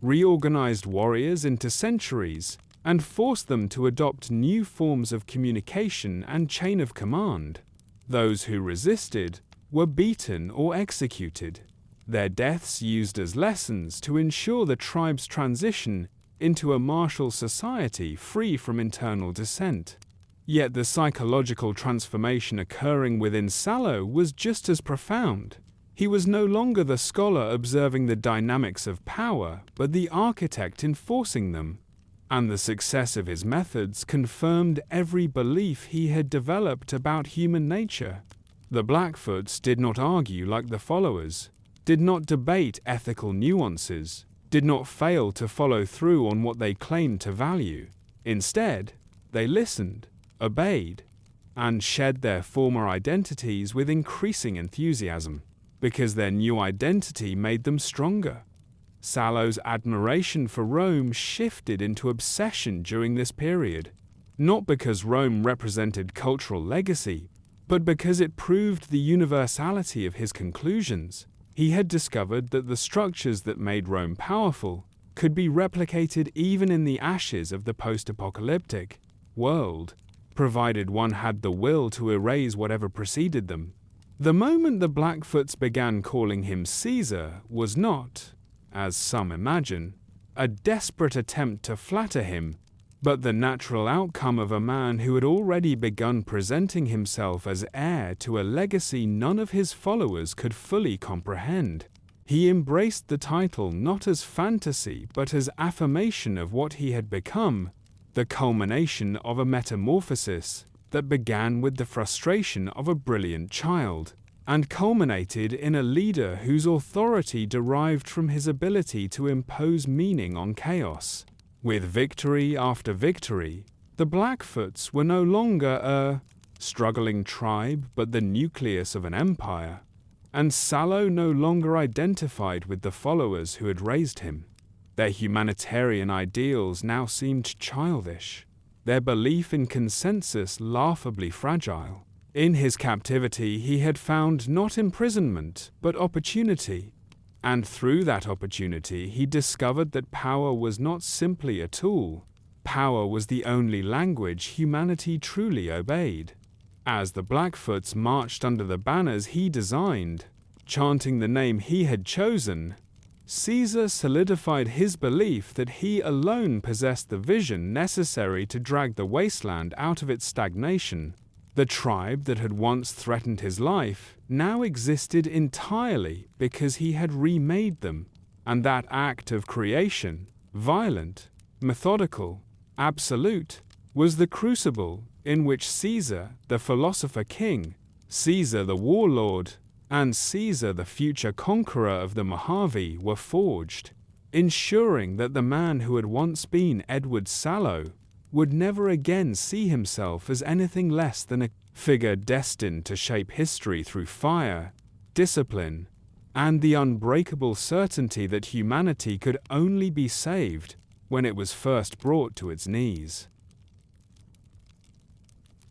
reorganized warriors into centuries, and forced them to adopt new forms of communication and chain of command. Those who resisted were beaten or executed, their deaths used as lessons to ensure the tribe's transition into a martial society free from internal dissent. Yet the psychological transformation occurring within Sallow was just as profound. He was no longer the scholar observing the dynamics of power, but the architect enforcing them. And the success of his methods confirmed every belief he had developed about human nature. The Blackfoots did not argue like the followers, did not debate ethical nuances, did not fail to follow through on what they claimed to value. Instead, they listened, obeyed, and shed their former identities with increasing enthusiasm, because their new identity made them stronger. Sallow's admiration for Rome shifted into obsession during this period, not because Rome represented cultural legacy, but because it proved the universality of his conclusions. He had discovered that the structures that made Rome powerful could be replicated even in the ashes of the post-apocalyptic world, provided one had the will to erase whatever preceded them. The moment the Blackfoots began calling him Caesar was not, as some imagine, a desperate attempt to flatter him, but the natural outcome of a man who had already begun presenting himself as heir to a legacy none of his followers could fully comprehend. He embraced the title not as fantasy but as affirmation of what he had become, the culmination of a metamorphosis that began with the frustration of a brilliant child, and culminated in a leader whose authority derived from his ability to impose meaning on chaos. With victory after victory, the Blackfoots were no longer a struggling tribe but the nucleus of an empire, and Sallow no longer identified with the followers who had raised him. Their humanitarian ideals now seemed childish, their belief in consensus laughably fragile. In his captivity, he had found not imprisonment, but opportunity. And through that opportunity, he discovered that power was not simply a tool. Power was the only language humanity truly obeyed. As the Blackfoots marched under the banners he designed, chanting the name he had chosen, Caesar solidified his belief that he alone possessed the vision necessary to drag the wasteland out of its stagnation. The tribe that had once threatened his life now existed entirely because he had remade them, and that act of creation, violent, methodical, absolute, was the crucible in which Caesar, the philosopher king, Caesar the warlord, and Caesar the future conqueror of the Mojave were forged, ensuring that the man who had once been Edward Sallow would never again see himself as anything less than a figure destined to shape history through fire, discipline, and the unbreakable certainty that humanity could only be saved when it was first brought to its knees.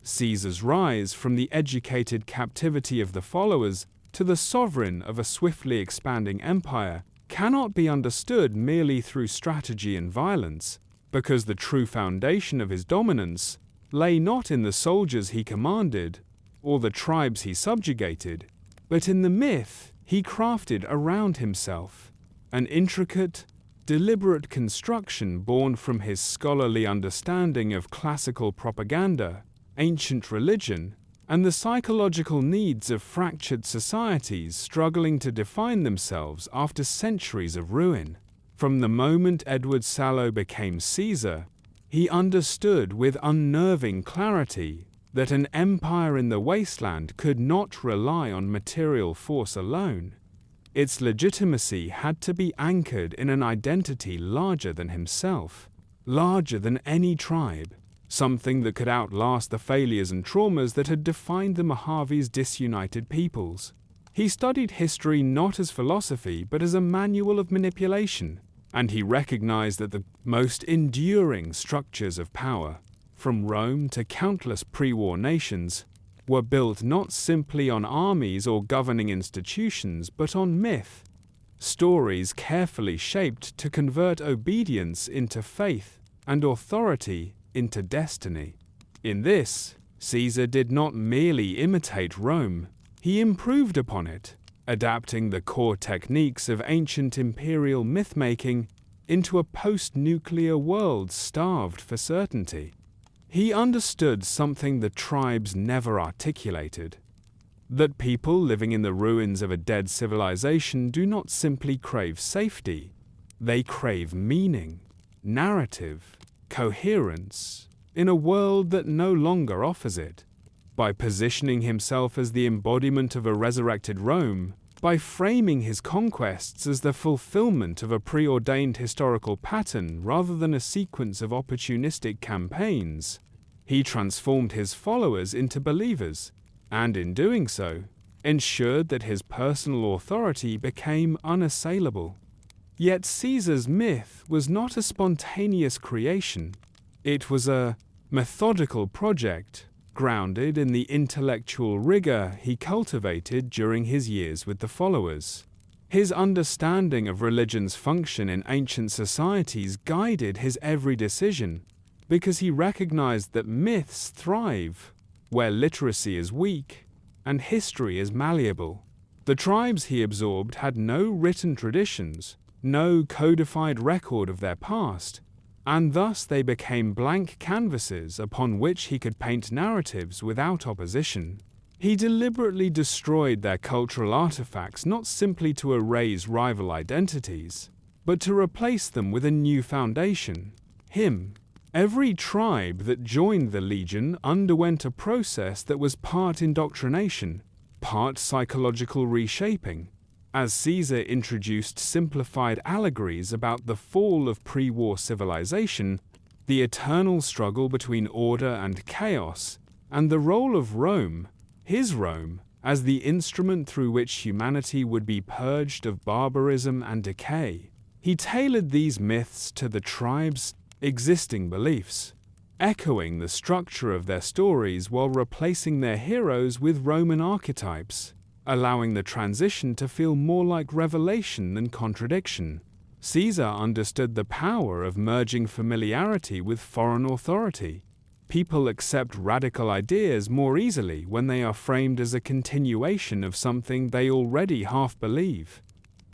Caesar's rise from the educated captivity of the followers to the sovereign of a swiftly expanding empire cannot be understood merely through strategy and violence, because the true foundation of his dominance lay not in the soldiers he commanded or the tribes he subjugated, but in the myth he crafted around himself, an intricate, deliberate construction born from his scholarly understanding of classical propaganda, ancient religion, and the psychological needs of fractured societies struggling to define themselves after centuries of ruin. From the moment Edward Sallow became Caesar, he understood with unnerving clarity that an empire in the wasteland could not rely on material force alone. Its legitimacy had to be anchored in an identity larger than himself, larger than any tribe, something that could outlast the failures and traumas that had defined the Mojave's disunited peoples. He studied history not as philosophy but as a manual of manipulation, and he recognized that the most enduring structures of power, from Rome to countless pre-war nations, were built not simply on armies or governing institutions, but on myth, stories carefully shaped to convert obedience into faith and authority into destiny. In this, Caesar did not merely imitate Rome, he improved upon it, adapting the core techniques of ancient imperial myth-making into a post-nuclear world starved for certainty. He understood something the tribes never articulated, that people living in the ruins of a dead civilization do not simply crave safety, they crave meaning, narrative, coherence, in a world that no longer offers it. by positioning himself as the embodiment of a resurrected Rome, by framing his conquests as the fulfillment of a preordained historical pattern rather than a sequence of opportunistic campaigns. He transformed his followers into believers, and in doing so, ensured that his personal authority became unassailable. Yet Caesar's myth was not a spontaneous creation. It was a methodical project, grounded in the intellectual rigor he cultivated during his years with the followers. His understanding of religion's function in ancient societies guided his every decision, because he recognized that myths thrive where literacy is weak and history is malleable. The tribes he absorbed had no written traditions, no codified record of their past, and thus they became blank canvases upon which he could paint narratives without opposition. He deliberately destroyed their cultural artifacts not simply to erase rival identities, but to replace them with a new foundation, him. Every tribe that joined the legion underwent a process that was part indoctrination, part psychological reshaping. As Caesar introduced simplified allegories about the fall of pre-war civilization, the eternal struggle between order and chaos, and the role of Rome, his Rome, as the instrument through which humanity would be purged of barbarism and decay, he tailored these myths to the tribes' existing beliefs, echoing the structure of their stories while replacing their heroes with Roman archetypes, allowing the transition to feel more like revelation than contradiction. Caesar understood the power of merging familiarity with foreign authority. People accept radical ideas more easily when they are framed as a continuation of something they already half believe.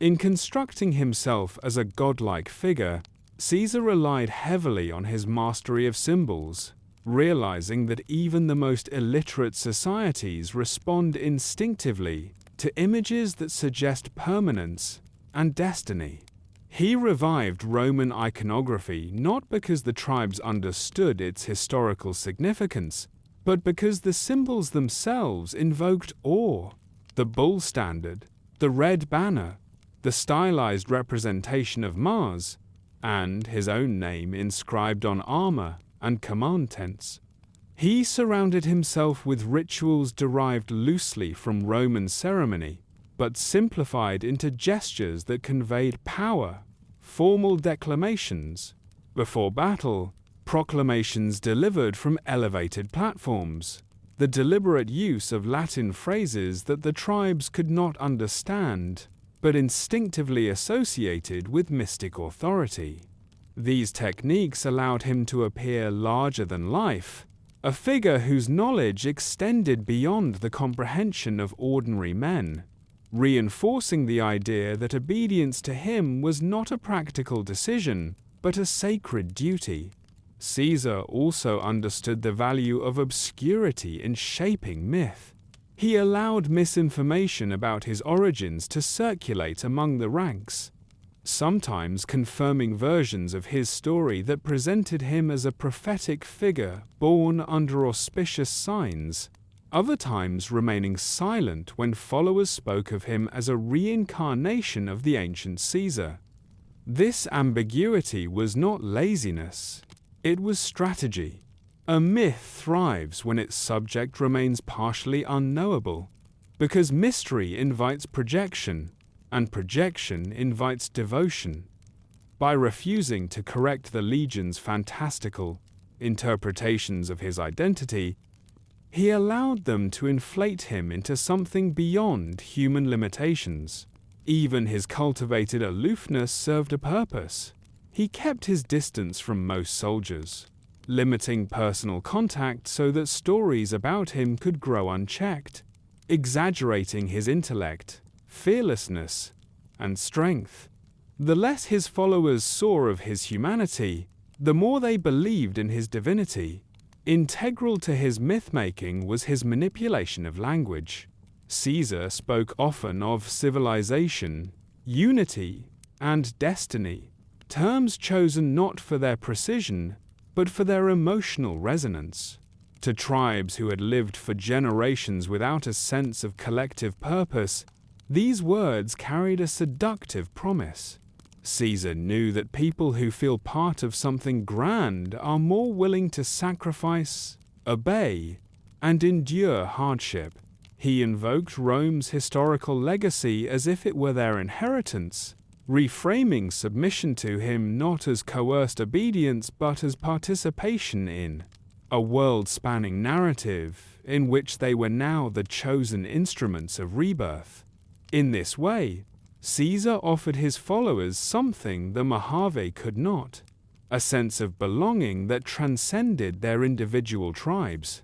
In constructing himself as a godlike figure, Caesar relied heavily on his mastery of symbols, realizing that even the most illiterate societies respond instinctively to images that suggest permanence and destiny. He revived Roman iconography not because the tribes understood its historical significance, but because the symbols themselves invoked awe. The bull standard, the red banner, the stylized representation of Mars, and his own name inscribed on armor and command tents. He surrounded himself with rituals derived loosely from Roman ceremony, but simplified into gestures that conveyed power, formal declamations. Before battle, proclamations delivered from elevated platforms, the deliberate use of Latin phrases that the tribes could not understand, but instinctively associated with mystic authority. These techniques allowed him to appear larger than life, a figure whose knowledge extended beyond the comprehension of ordinary men, reinforcing the idea that obedience to him was not a practical decision, but a sacred duty. Caesar also understood the value of obscurity in shaping myth. He allowed misinformation about his origins to circulate among the ranks, sometimes confirming versions of his story that presented him as a prophetic figure born under auspicious signs, other times remaining silent when followers spoke of him as a reincarnation of the ancient Caesar. This ambiguity was not laziness, it was strategy. A myth thrives when its subject remains partially unknowable, because mystery invites projection, and projection invites devotion. By refusing to correct the legion's fantastical interpretations of his identity, he allowed them to inflate him into something beyond human limitations. Even his cultivated aloofness served a purpose. He kept his distance from most soldiers, limiting personal contact so that stories about him could grow unchecked, exaggerating his intellect, fearlessness, and strength. The less his followers saw of his humanity, the more they believed in his divinity. Integral to his myth-making was his manipulation of language. Caesar spoke often of civilization, unity, and destiny, terms chosen not for their precision, but for their emotional resonance. To tribes who had lived for generations without a sense of collective purpose, these words carried a seductive promise. Caesar knew that people who feel part of something grand are more willing to sacrifice, obey, and endure hardship. He invoked Rome's historical legacy as if it were their inheritance, reframing submission to him not as coerced obedience but as participation in a world-spanning narrative in which they were now the chosen instruments of rebirth. In this way, Caesar offered his followers something the Mojave could not, a sense of belonging that transcended their individual tribes.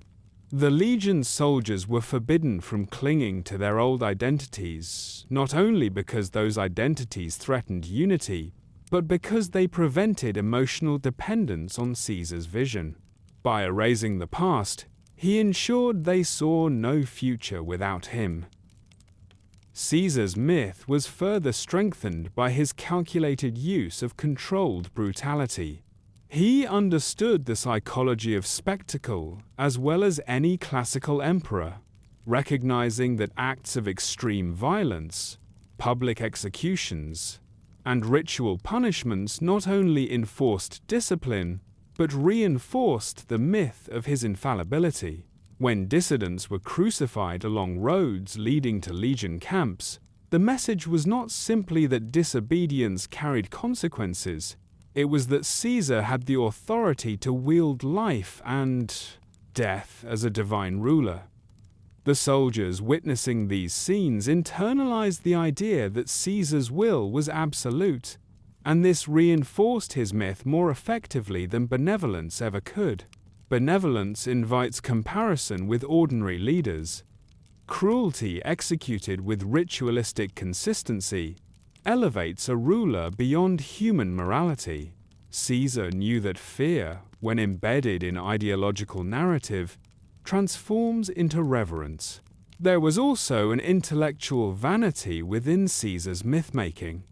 The legion's soldiers were forbidden from clinging to their old identities, not only because those identities threatened unity, but because they prevented emotional dependence on Caesar's vision. By erasing the past, he ensured they saw no future without him. Caesar's myth was further strengthened by his calculated use of controlled brutality. He understood the psychology of spectacle as well as any classical emperor, recognizing that acts of extreme violence, public executions, and ritual punishments not only enforced discipline, but reinforced the myth of his infallibility. When dissidents were crucified along roads leading to legion camps, the message was not simply that disobedience carried consequences, it was that Caesar had the authority to wield life and death as a divine ruler. The soldiers witnessing these scenes internalized the idea that Caesar's will was absolute, and this reinforced his myth more effectively than benevolence ever could. Benevolence invites comparison with ordinary leaders. Cruelty executed with ritualistic consistency elevates a ruler beyond human morality. Caesar knew that fear, when embedded in ideological narrative, transforms into reverence. There was also an intellectual vanity within Caesar's myth-making,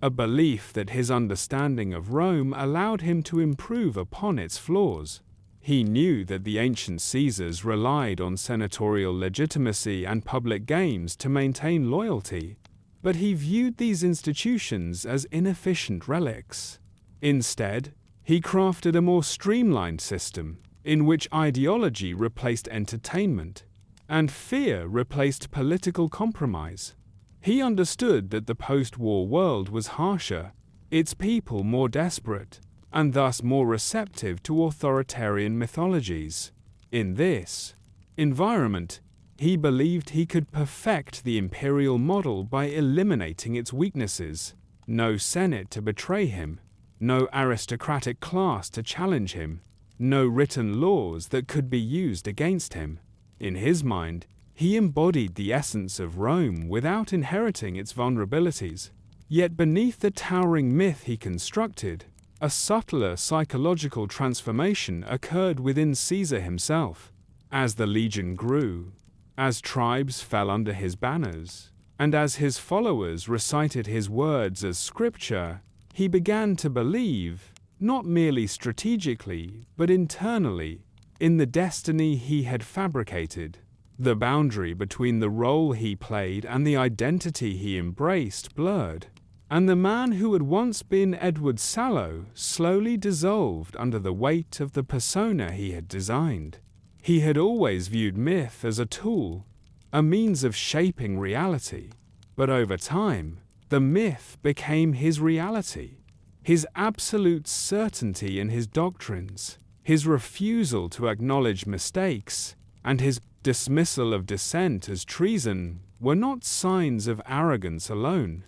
a belief that his understanding of Rome allowed him to improve upon its flaws. He knew that the ancient Caesars relied on senatorial legitimacy and public games to maintain loyalty, but he viewed these institutions as inefficient relics. Instead, he crafted a more streamlined system in which ideology replaced entertainment and fear replaced political compromise. He understood that the post-war world was harsher, its people more desperate, and thus more receptive to authoritarian mythologies. In this environment, he believed he could perfect the imperial model by eliminating its weaknesses. No Senate to betray him, no aristocratic class to challenge him, no written laws that could be used against him. In his mind, he embodied the essence of Rome without inheriting its vulnerabilities. Yet beneath the towering myth he constructed, a subtler psychological transformation occurred within Caesar himself. As the legion grew, as tribes fell under his banners, and as his followers recited his words as scripture, he began to believe, not merely strategically, but internally, in the destiny he had fabricated. The boundary between the role he played and the identity he embraced blurred, and the man who had once been Edward Sallow slowly dissolved under the weight of the persona he had designed. He had always viewed myth as a tool, a means of shaping reality, but over time, the myth became his reality, his absolute certainty in his doctrines, his refusal to acknowledge mistakes, and his dismissal of dissent as treason were not signs of arrogance alone.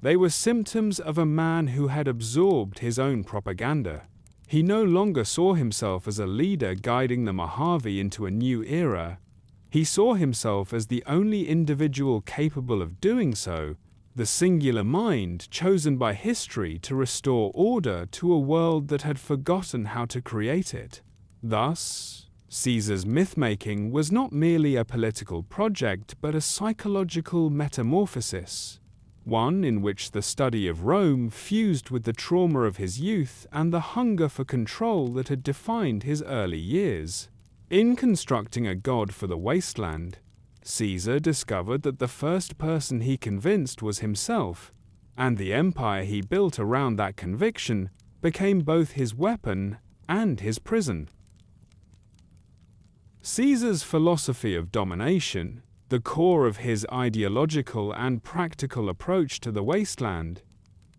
They were symptoms of a man who had absorbed his own propaganda. He no longer saw himself as a leader guiding the Mojave into a new era. He saw himself as the only individual capable of doing so, the singular mind chosen by history to restore order to a world that had forgotten how to create it. Thus, Caesar's myth-making was not merely a political project but a psychological metamorphosis, one in which the study of Rome fused with the trauma of his youth and the hunger for control that had defined his early years. In constructing a god for the wasteland, Caesar discovered that the first person he convinced was himself, and the empire he built around that conviction became both his weapon and his prison. Caesar's philosophy of domination, the core of his ideological and practical approach to the wasteland,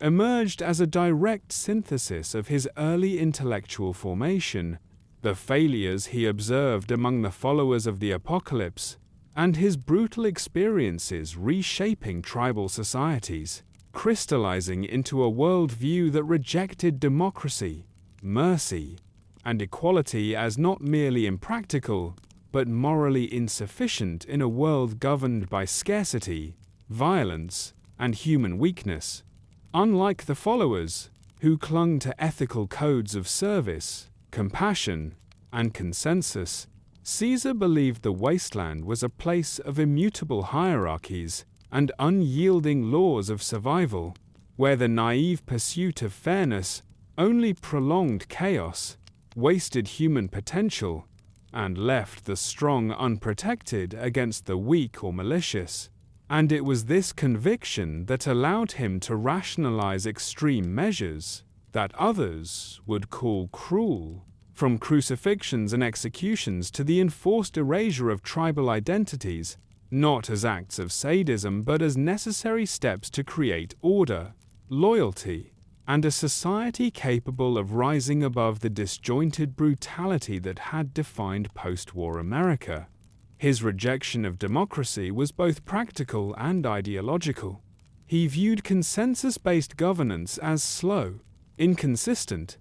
emerged as a direct synthesis of his early intellectual formation, the failures he observed among the followers of the apocalypse, and his brutal experiences reshaping tribal societies, crystallizing into a worldview that rejected democracy, mercy, and equality as not merely impractical, but morally insufficient in a world governed by scarcity, violence, and human weakness. Unlike the followers, who clung to ethical codes of service, compassion, and consensus, Caesar believed the wasteland was a place of immutable hierarchies and unyielding laws of survival, where the naive pursuit of fairness only prolonged chaos, wasted human potential, and left the strong unprotected against the weak or malicious. And it was this conviction that allowed him to rationalize extreme measures that others would call cruel, from crucifixions and executions to the enforced erasure of tribal identities, not as acts of sadism but as necessary steps to create order, loyalty, and a society capable of rising above the disjointed brutality that had defined post-war America. His rejection of democracy was both practical and ideological. He viewed consensus-based governance as slow, inconsistent,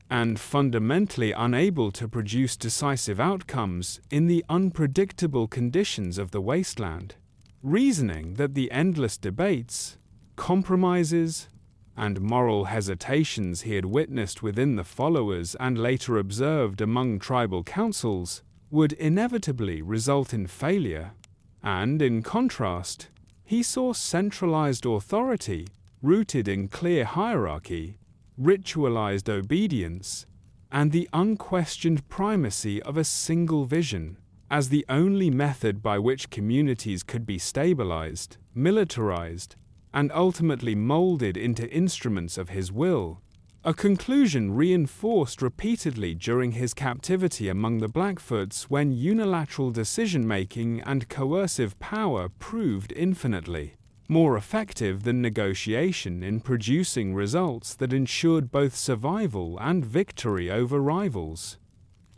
and fundamentally unable to produce decisive outcomes in the unpredictable conditions of the wasteland, reasoning that the endless debates, compromises, and moral hesitations he had witnessed within the followers and later observed among tribal councils would inevitably result in failure, and in contrast, he saw centralized authority rooted in clear hierarchy, ritualized obedience, and the unquestioned primacy of a single vision as the only method by which communities could be stabilized, militarized, and ultimately molded into instruments of his will, a conclusion reinforced repeatedly during his captivity among the Blackfoots when unilateral decision-making and coercive power proved infinitely more effective than negotiation in producing results that ensured both survival and victory over rivals.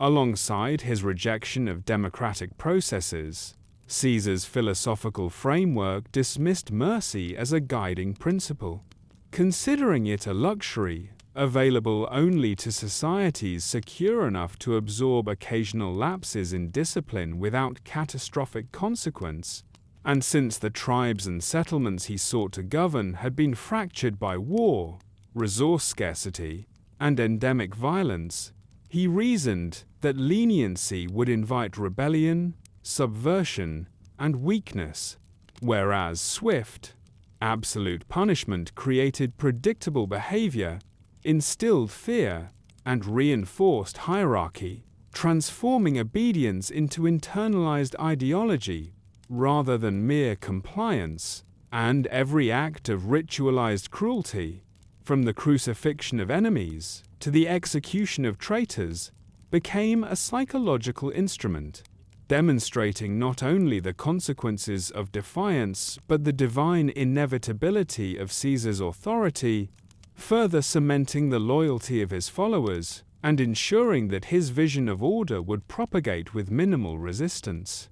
Alongside his rejection of democratic processes, Caesar's philosophical framework dismissed mercy as a guiding principle, considering it a luxury available only to societies secure enough to absorb occasional lapses in discipline without catastrophic consequence. And since the tribes and settlements he sought to govern had been fractured by war, resource scarcity, and endemic violence, he reasoned that leniency would invite rebellion, subversion, and weakness, whereas swift, absolute punishment created predictable behavior, instilled fear, and reinforced hierarchy, transforming obedience into internalized ideology rather than mere compliance, and every act of ritualized cruelty, from the crucifixion of enemies to the execution of traitors, became a psychological instrument, demonstrating not only the consequences of defiance but the divine inevitability of Caesar's authority, further cementing the loyalty of his followers and ensuring that his vision of order would propagate with minimal resistance.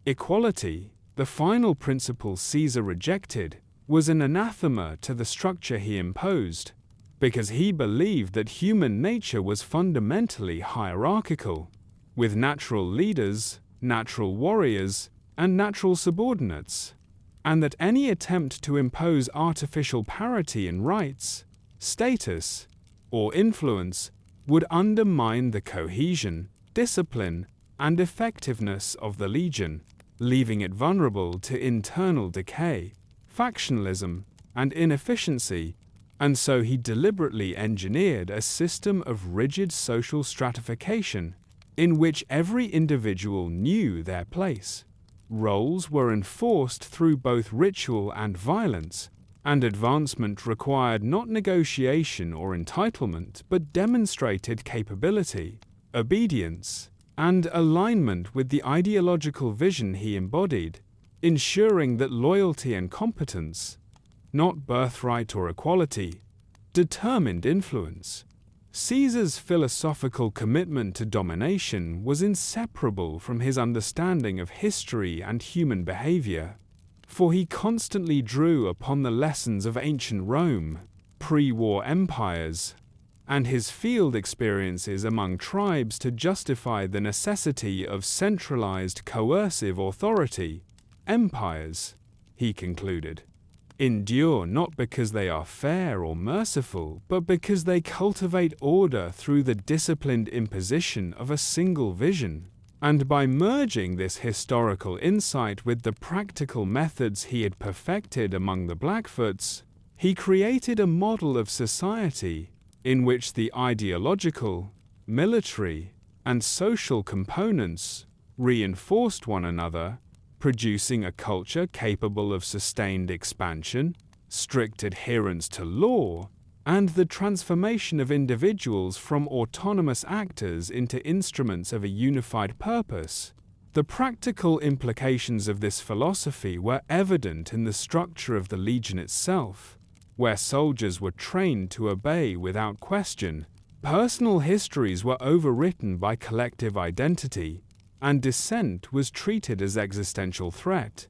Equality, the final principle Caesar rejected, was an anathema to the structure he imposed, because he believed that human nature was fundamentally hierarchical, with natural leaders, natural warriors, and natural subordinates, and that any attempt to impose artificial parity in rights, status, or influence would undermine the cohesion, discipline, and effectiveness of the legion, leaving it vulnerable to internal decay, factionalism, and inefficiency, and so he deliberately engineered a system of rigid social stratification, in which every individual knew their place. Roles were enforced through both ritual and violence, and advancement required not negotiation or entitlement, but demonstrated capability, obedience, and alignment with the ideological vision he embodied, ensuring that loyalty and competence, not birthright or equality, determined influence. Caesar's philosophical commitment to domination was inseparable from his understanding of history and human behavior, for he constantly drew upon the lessons of ancient Rome, pre-war empires, and his field experiences among tribes to justify the necessity of centralized coercive authority. Empires, he concluded, endure not because they are fair or merciful, but because they cultivate order through the disciplined imposition of a single vision. And by merging this historical insight with the practical methods he had perfected among the Blackfoots, he created a model of society in which the ideological, military, and social components reinforced one another, producing a culture capable of sustained expansion, strict adherence to law, and the transformation of individuals from autonomous actors into instruments of a unified purpose. The practical implications of this philosophy were evident in the structure of the legion itself, where soldiers were trained to obey without question. Personal histories were overwritten by collective identity, and dissent was treated as existential threat.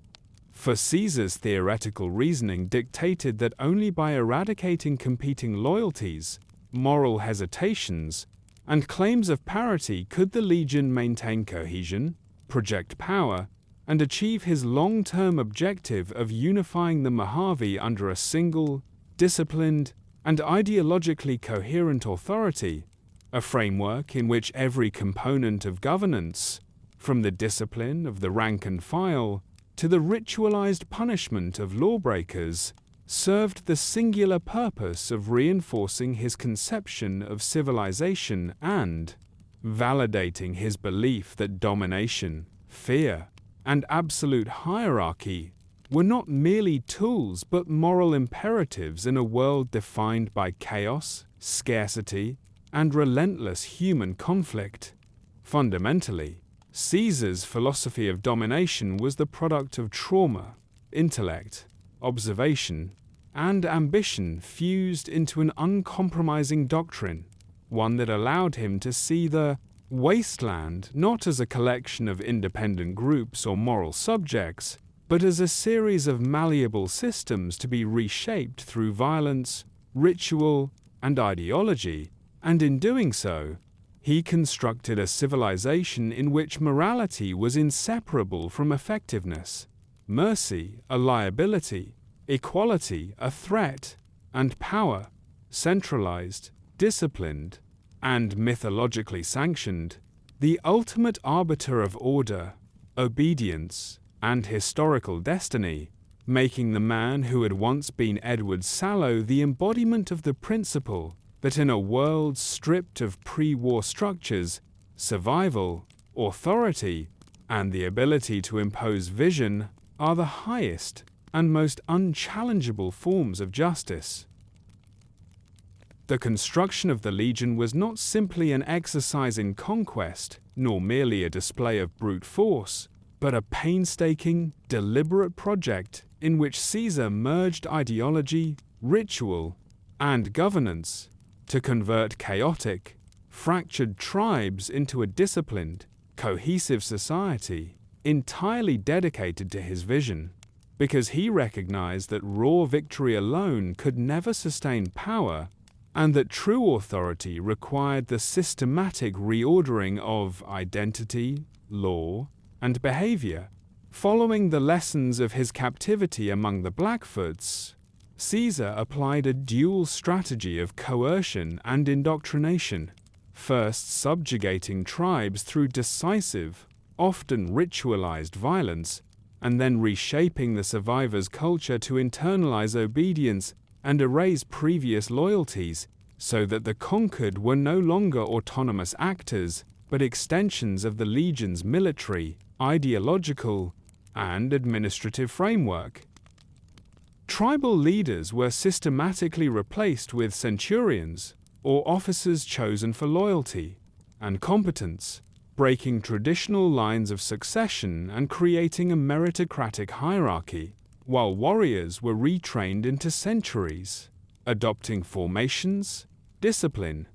For Caesar's theoretical reasoning dictated that only by eradicating competing loyalties, moral hesitations, and claims of parity could the legion maintain cohesion, project power, and achieve his long-term objective of unifying the Mojave under a single, disciplined, and ideologically coherent authority, a framework in which every component of governance, from the discipline of the rank and file to the ritualized punishment of lawbreakers, served the singular purpose of reinforcing his conception of civilization and validating his belief that domination, fear, and absolute hierarchy were not merely tools but moral imperatives in a world defined by chaos, scarcity, and relentless human conflict. Fundamentally, Caesar's philosophy of domination was the product of trauma, intellect, observation, and ambition fused into an uncompromising doctrine, one that allowed him to see the wasteland not as a collection of independent groups or moral subjects, but as a series of malleable systems to be reshaped through violence, ritual, and ideology, and in doing so, he constructed a civilization in which morality was inseparable from effectiveness, mercy a liability, equality a threat, and power, centralized, disciplined, and mythologically sanctioned, the ultimate arbiter of order, obedience, and historical destiny, making the man who had once been Edward Sallow the embodiment of the principle that in a world stripped of pre-war structures, survival, authority, and the ability to impose vision are the highest and most unchallengeable forms of justice. The construction of the legion was not simply an exercise in conquest, nor merely a display of brute force, but a painstaking, deliberate project in which Caesar merged ideology, ritual, and governance to convert chaotic, fractured tribes into a disciplined, cohesive society entirely dedicated to his vision, because he recognized that raw victory alone could never sustain power, and that true authority required the systematic reordering of identity, law, and behavior. Following the lessons of his captivity among the Blackfoots, Caesar applied a dual strategy of coercion and indoctrination, first subjugating tribes through decisive, often ritualized violence, and then reshaping the survivors' culture to internalize obedience and erase previous loyalties, so that the conquered were no longer autonomous actors, but extensions of the legion's military, ideological, and administrative framework. Tribal leaders were systematically replaced with centurions, or officers chosen for loyalty and competence, breaking traditional lines of succession and creating a meritocratic hierarchy, while warriors were retrained into centuries, adopting formations, discipline,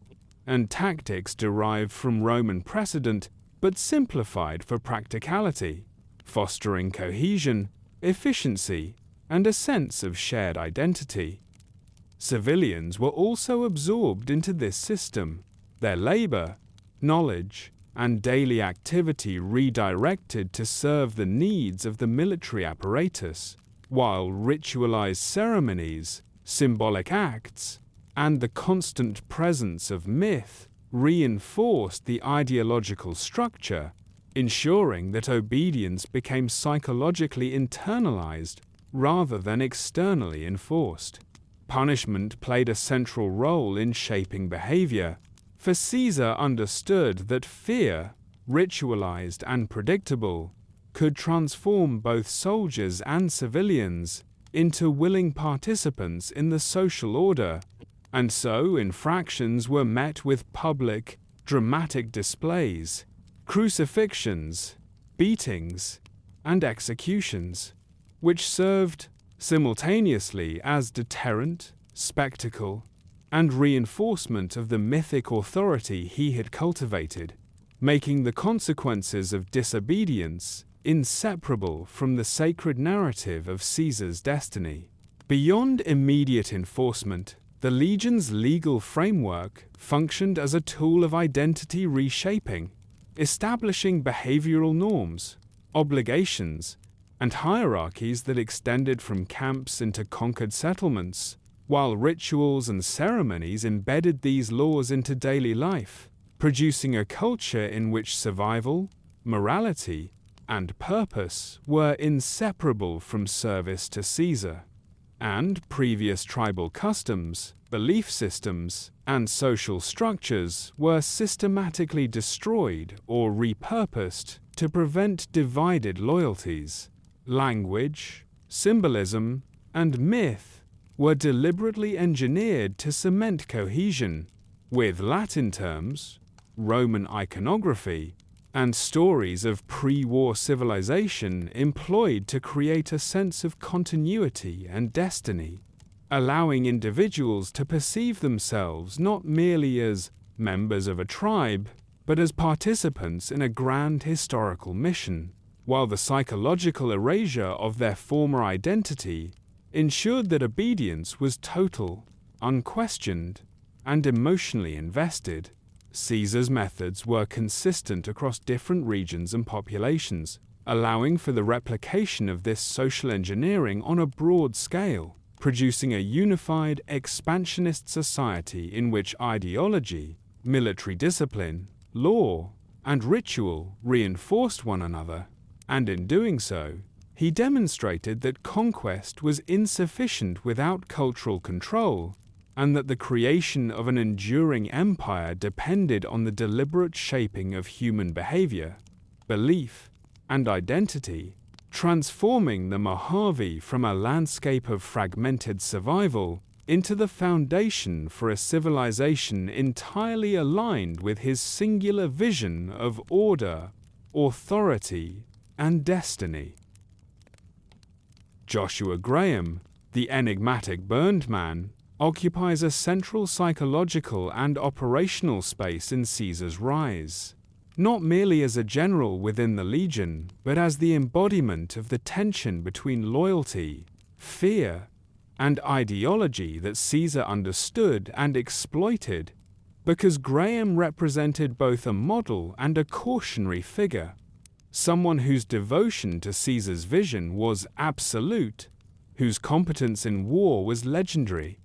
and tactics derived from Roman precedent but simplified for practicality, fostering cohesion, efficiency, and a sense of shared identity. Civilians were also absorbed into this system, their labor, knowledge, and daily activity redirected to serve the needs of the military apparatus, while ritualized ceremonies, symbolic acts, and the constant presence of myth reinforced the ideological structure, ensuring that obedience became psychologically internalized rather than externally enforced. Punishment played a central role in shaping behavior, for Caesar understood that fear, ritualized and predictable, could transform both soldiers and civilians into willing participants in the social order, and so infractions were met with public, dramatic displays, crucifixions, beatings, and executions, which served simultaneously as deterrent, spectacle, and reinforcement of the mythic authority he had cultivated, making the consequences of disobedience inseparable from the sacred narrative of Caesar's destiny. Beyond immediate enforcement, the legion's legal framework functioned as a tool of identity reshaping, establishing behavioral norms, obligations, and hierarchies that extended from camps into conquered settlements, while rituals and ceremonies embedded these laws into daily life, producing a culture in which survival, morality, and purpose were inseparable from service to Caesar. And previous tribal customs, belief systems, and social structures were systematically destroyed or repurposed to prevent divided loyalties. Language, symbolism, and myth were deliberately engineered to cement cohesion, with Latin terms, Roman iconography, and stories of pre-war civilization employed to create a sense of continuity and destiny, allowing individuals to perceive themselves not merely as members of a tribe, but as participants in a grand historical mission, while the psychological erasure of their former identity ensured that obedience was total, unquestioned, and emotionally invested. Caesar's methods were consistent across different regions and populations, allowing for the replication of this social engineering on a broad scale, producing a unified, expansionist society in which ideology, military discipline, law, and ritual reinforced one another, and in doing so, he demonstrated that conquest was insufficient without cultural control, and that the creation of an enduring empire depended on the deliberate shaping of human behavior, belief, and identity, transforming the Mojave from a landscape of fragmented survival into the foundation for a civilization entirely aligned with his singular vision of order, authority, and destiny. Joshua Graham, the enigmatic burned man, occupies a central psychological and operational space in Caesar's rise, not merely as a general within the legion, but as the embodiment of the tension between loyalty, fear, and ideology that Caesar understood and exploited, because Graham represented both a model and a cautionary figure, someone whose devotion to Caesar's vision was absolute, whose competence in war was legendary,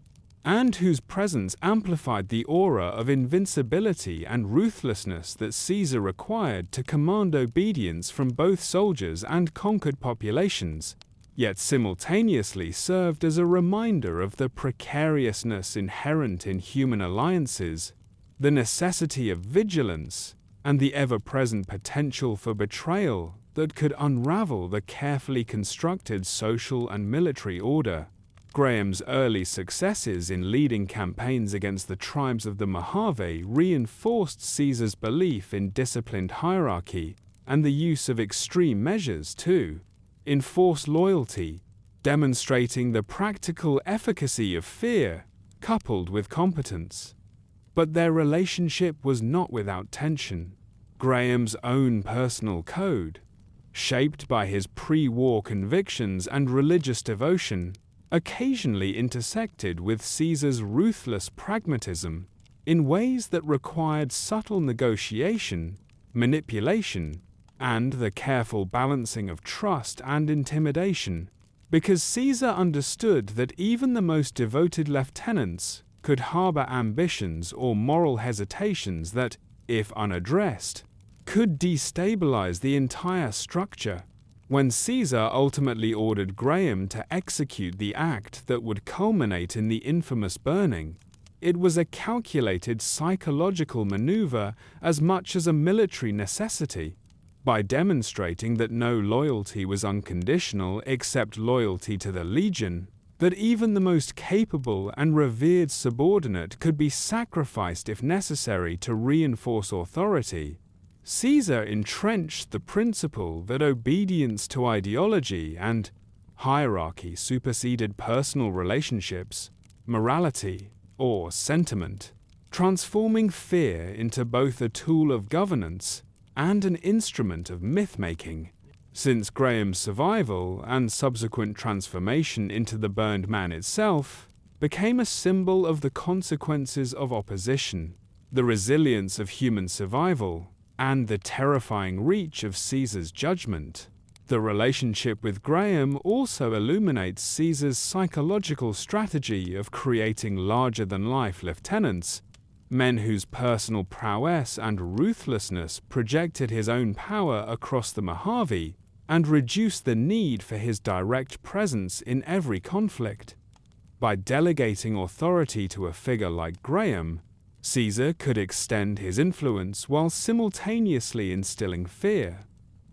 and whose presence amplified the aura of invincibility and ruthlessness that Caesar required to command obedience from both soldiers and conquered populations, yet simultaneously served as a reminder of the precariousness inherent in human alliances, the necessity of vigilance, and the ever-present potential for betrayal that could unravel the carefully constructed social and military order. Graham's early successes in leading campaigns against the tribes of the Mojave reinforced Caesar's belief in disciplined hierarchy and the use of extreme measures to enforce loyalty, demonstrating the practical efficacy of fear coupled with competence. But their relationship was not without tension. Graham's own personal code, shaped by his pre-war convictions and religious devotion, occasionally intersected with Caesar's ruthless pragmatism in ways that required subtle negotiation, manipulation, and the careful balancing of trust and intimidation, because Caesar understood that even the most devoted lieutenants could harbor ambitions or moral hesitations that, if unaddressed, could destabilize the entire structure. When Caesar ultimately ordered Graham to execute the act that would culminate in the infamous burning, it was a calculated psychological maneuver as much as a military necessity. By demonstrating that no loyalty was unconditional except loyalty to the legion, that even the most capable and revered subordinate could be sacrificed if necessary to reinforce authority, Caesar entrenched the principle that obedience to ideology and hierarchy superseded personal relationships, morality, or sentiment, transforming fear into both a tool of governance and an instrument of myth-making. Since Graham's survival and subsequent transformation into the burned man itself became a symbol of the consequences of opposition, the resilience of human survival, and the terrifying reach of Caesar's judgment, the relationship with Graham also illuminates Caesar's psychological strategy of creating larger-than-life lieutenants, men whose personal prowess and ruthlessness projected his own power across the Mojave and reduced the need for his direct presence in every conflict. By delegating authority to a figure like Graham, Caesar could extend his influence while simultaneously instilling fear,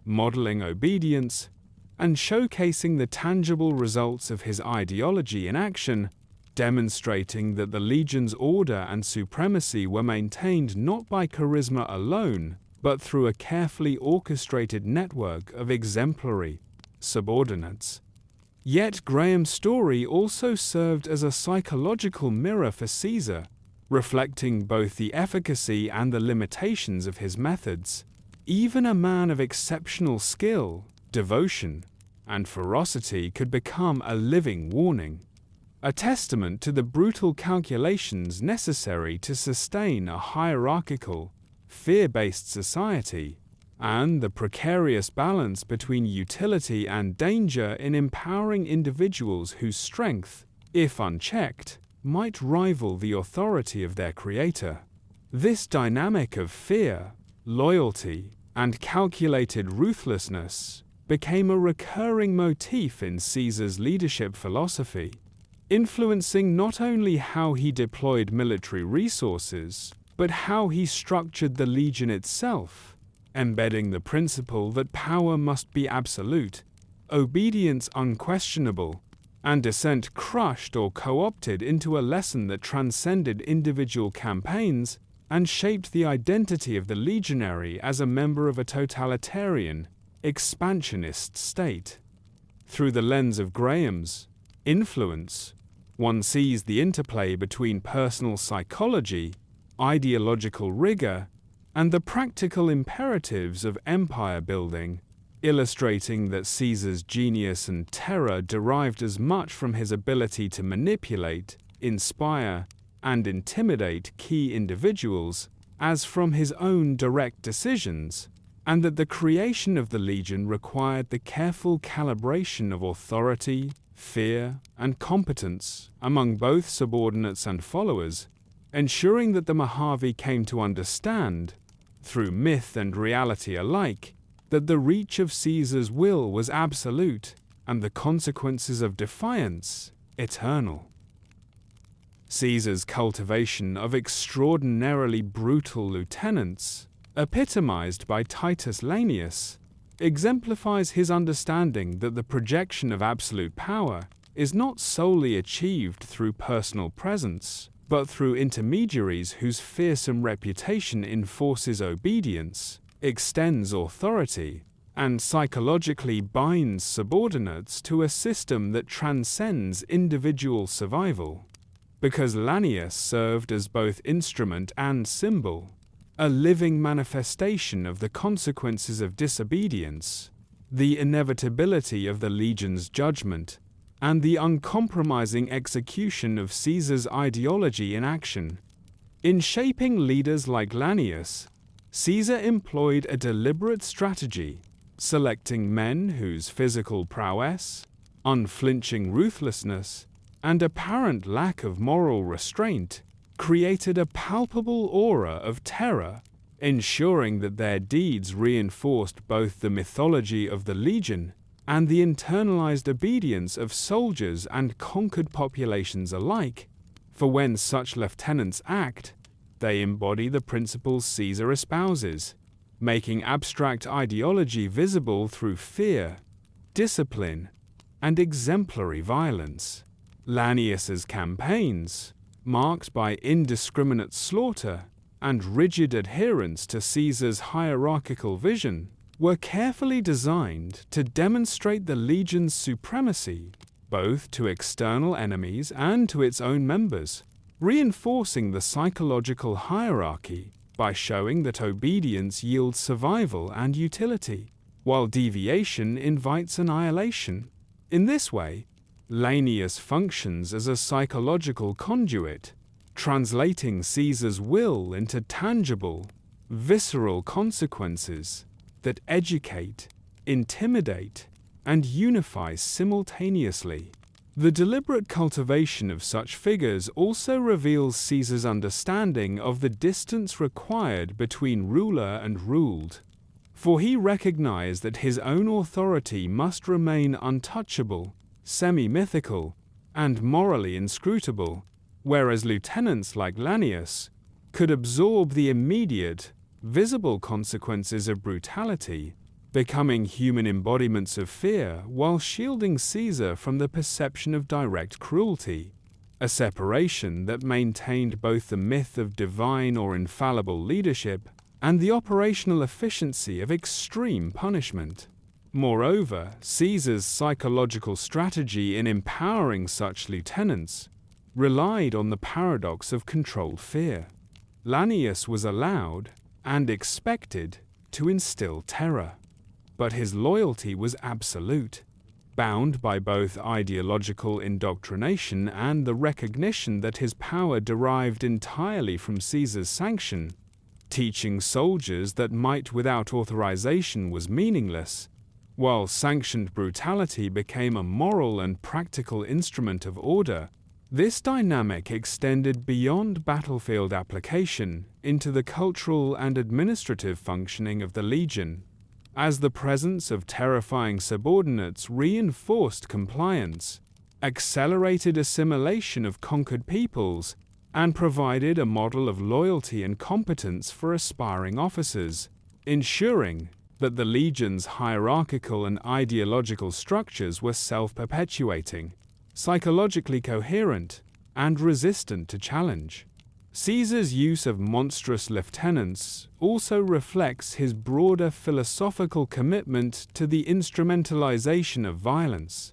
modeling obedience, and showcasing the tangible results of his ideology in action, demonstrating that the legion's order and supremacy were maintained not by charisma alone, but through a carefully orchestrated network of exemplary subordinates. Yet Graham's story also served as a psychological mirror for Caesar, reflecting both the efficacy and the limitations of his methods. Even a man of exceptional skill, devotion, and ferocity could become a living warning, a testament to the brutal calculations necessary to sustain a hierarchical, fear-based society, and the precarious balance between utility and danger in empowering individuals whose strength, if unchecked, might rival the authority of their creator. This dynamic of fear, loyalty, and calculated ruthlessness became a recurring motif in Caesar's leadership philosophy, influencing not only how he deployed military resources, but how he structured the legion itself, embedding the principle that power must be absolute, obedience unquestionable, and dissent crushed or co-opted into a lesson that transcended individual campaigns and shaped the identity of the legionary as a member of a totalitarian, expansionist state. Through the lens of Graham's influence, one sees the interplay between personal psychology, ideological rigor, and the practical imperatives of empire building, illustrating that Caesar's genius and terror derived as much from his ability to manipulate, inspire, and intimidate key individuals as from his own direct decisions, and that the creation of the legion required the careful calibration of authority, fear, and competence among both subordinates and followers, ensuring that the Mojave came to understand, through myth and reality alike, that the reach of Caesar's will was absolute and the consequences of defiance eternal. Caesar's cultivation of extraordinarily brutal lieutenants, epitomized by Titus Lanius, exemplifies his understanding that the projection of absolute power is not solely achieved through personal presence, but through intermediaries whose fearsome reputation enforces obedience, extends authority, and psychologically binds subordinates to a system that transcends individual survival. Because Lanius served as both instrument and symbol, a living manifestation of the consequences of disobedience, the inevitability of the legion's judgment, and the uncompromising execution of Caesar's ideology in action. In shaping leaders like Lanius, Caesar employed a deliberate strategy, selecting men whose physical prowess, unflinching ruthlessness, and apparent lack of moral restraint created a palpable aura of terror, ensuring that their deeds reinforced both the mythology of the legion and the internalized obedience of soldiers and conquered populations alike. For when such lieutenants act, they embody the principles Caesar espouses, making abstract ideology visible through fear, discipline, and exemplary violence. Lanius's campaigns, marked by indiscriminate slaughter and rigid adherence to Caesar's hierarchical vision, were carefully designed to demonstrate the legion's supremacy, both to external enemies and to its own members, reinforcing the psychological hierarchy by showing that obedience yields survival and utility, while deviation invites annihilation. In this way, Lanius functions as a psychological conduit, translating Caesar's will into tangible, visceral consequences that educate, intimidate, and unify simultaneously. The deliberate cultivation of such figures also reveals Caesar's understanding of the distance required between ruler and ruled, for he recognized that his own authority must remain untouchable, semi-mythical, and morally inscrutable, whereas lieutenants like Lanius could absorb the immediate, visible consequences of brutality, becoming human embodiments of fear while shielding Caesar from the perception of direct cruelty, a separation that maintained both the myth of divine or infallible leadership and the operational efficiency of extreme punishment. Moreover, Caesar's psychological strategy in empowering such lieutenants relied on the paradox of controlled fear. Lanius was allowed, and expected, to instill terror, but his loyalty was absolute, bound by both ideological indoctrination and the recognition that his power derived entirely from Caesar's sanction. Teaching soldiers that might without authorization was meaningless, while sanctioned brutality became a moral and practical instrument of order. This dynamic extended beyond battlefield application into the cultural and administrative functioning of the legion, as the presence of terrifying subordinates reinforced compliance, accelerated assimilation of conquered peoples, and provided a model of loyalty and competence for aspiring officers, ensuring that the legion's hierarchical and ideological structures were self-perpetuating, psychologically coherent, and resistant to challenge. Caesar's use of monstrous lieutenants also reflects his broader philosophical commitment to the instrumentalization of violence,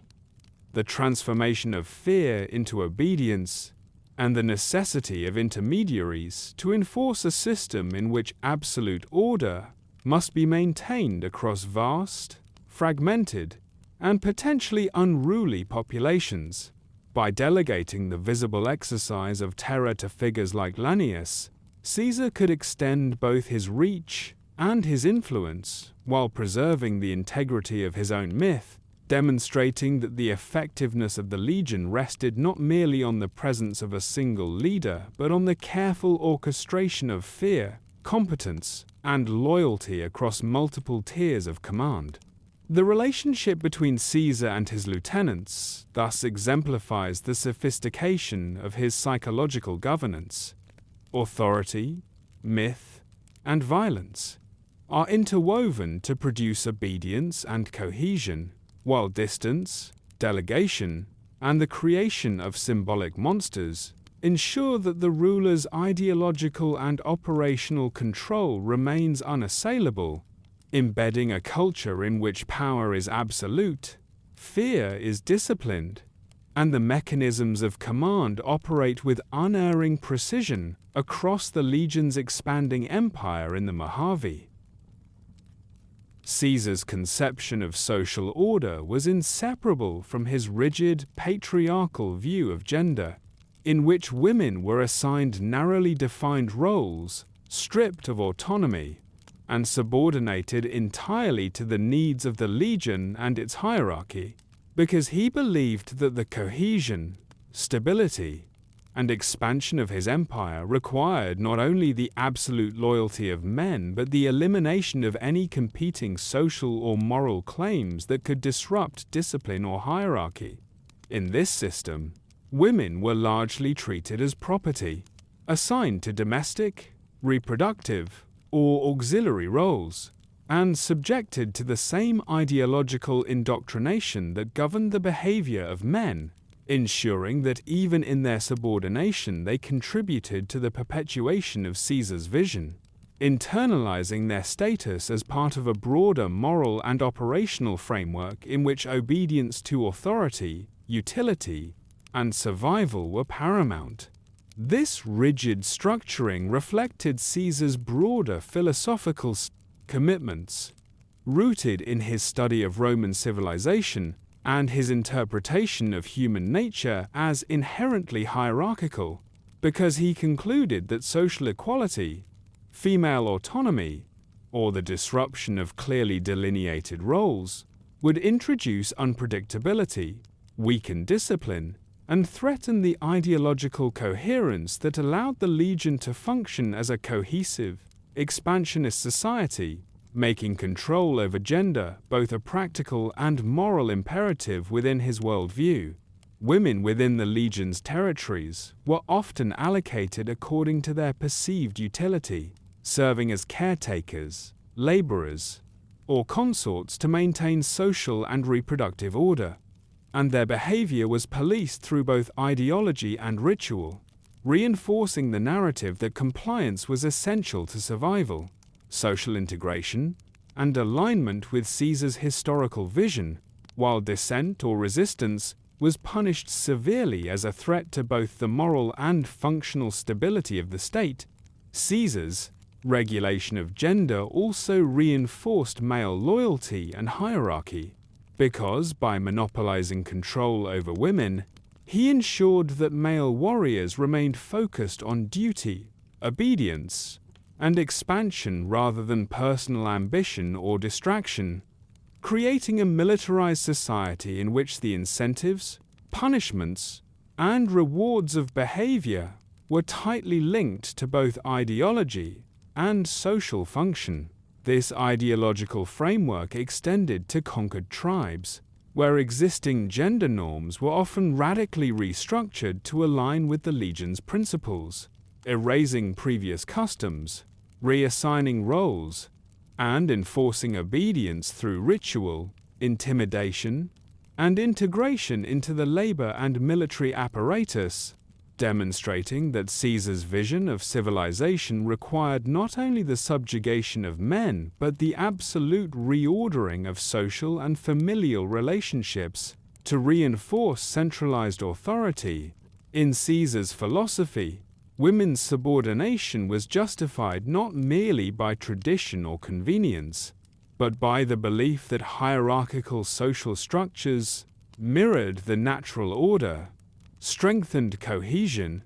the transformation of fear into obedience, and the necessity of intermediaries to enforce a system in which absolute order must be maintained across vast, fragmented, and potentially unruly populations. By delegating the visible exercise of terror to figures like Lanius, Caesar could extend both his reach and his influence while preserving the integrity of his own myth, demonstrating that the effectiveness of the legion rested not merely on the presence of a single leader, but on the careful orchestration of fear, competence, and loyalty across multiple tiers of command. The relationship between Caesar and his lieutenants thus exemplifies the sophistication of his psychological governance. Authority, myth, and violence are interwoven to produce obedience and cohesion, while distance, delegation, and the creation of symbolic monsters ensure that the ruler's ideological and operational control remains unassailable, embedding a culture in which power is absolute, fear is disciplined, and the mechanisms of command operate with unerring precision across the legion's expanding empire in the Mojave. Caesar's conception of social order was inseparable from his rigid, patriarchal view of gender, in which women were assigned narrowly defined roles, stripped of autonomy, and subordinated entirely to the needs of the legion and its hierarchy, because he believed that the cohesion, stability, and expansion of his empire required not only the absolute loyalty of men but the elimination of any competing social or moral claims that could disrupt discipline or hierarchy. In this system, women were largely treated as property, assigned to domestic, reproductive, or auxiliary roles, and subjected to the same ideological indoctrination that governed the behavior of men, ensuring that even in their subordination they contributed to the perpetuation of Caesar's vision, internalizing their status as part of a broader moral and operational framework in which obedience to authority, utility, and survival were paramount. This rigid structuring reflected Caesar's broader philosophical commitments, rooted in his study of Roman civilization and his interpretation of human nature as inherently hierarchical, because he concluded that social equality, female autonomy, or the disruption of clearly delineated roles would introduce unpredictability, weaken discipline, and threaten the ideological coherence that allowed the legion to function as a cohesive, expansionist society, making control over gender both a practical and moral imperative within his worldview. Women within the legion's territories were often allocated according to their perceived utility, serving as caretakers, laborers, or consorts to maintain social and reproductive order, and their behavior was policed through both ideology and ritual, reinforcing the narrative that compliance was essential to survival, social integration, and alignment with Caesar's historical vision, while dissent or resistance was punished severely as a threat to both the moral and functional stability of the state. Caesar's regulation of gender also reinforced male loyalty and hierarchy, because by monopolizing control over women, he ensured that male warriors remained focused on duty, obedience, and expansion rather than personal ambition or distraction, creating a militarized society in which the incentives, punishments, and rewards of behavior were tightly linked to both ideology and social function. This ideological framework extended to conquered tribes, where existing gender norms were often radically restructured to align with the legion's principles, erasing previous customs, reassigning roles, and enforcing obedience through ritual, intimidation, and integration into the labor and military apparatus, demonstrating that Caesar's vision of civilization required not only the subjugation of men but the absolute reordering of social and familial relationships to reinforce centralized authority. In Caesar's philosophy, women's subordination was justified not merely by tradition or convenience, but by the belief that hierarchical social structures mirrored the natural order, strengthened cohesion,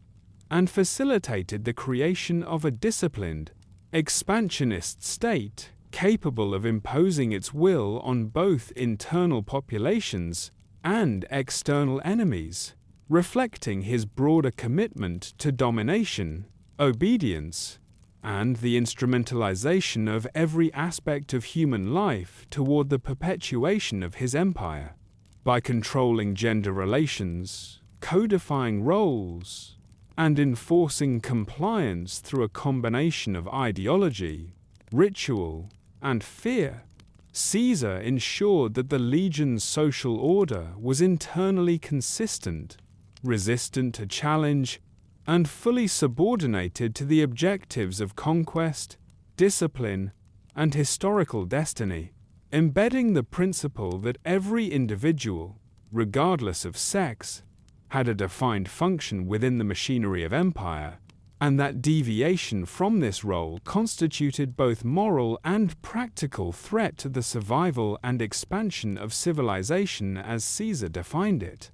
and facilitated the creation of a disciplined, expansionist state capable of imposing its will on both internal populations and external enemies, reflecting his broader commitment to domination, obedience, and the instrumentalization of every aspect of human life toward the perpetuation of his empire. By controlling gender relations, codifying roles, and enforcing compliance through a combination of ideology, ritual, and fear, Caesar ensured that the legion's social order was internally consistent, resistant to challenge, and fully subordinated to the objectives of conquest, discipline, and historical destiny, embedding the principle that every individual, regardless of sex, had a defined function within the machinery of empire, and that deviation from this role constituted both moral and practical threat to the survival and expansion of civilization as Caesar defined it.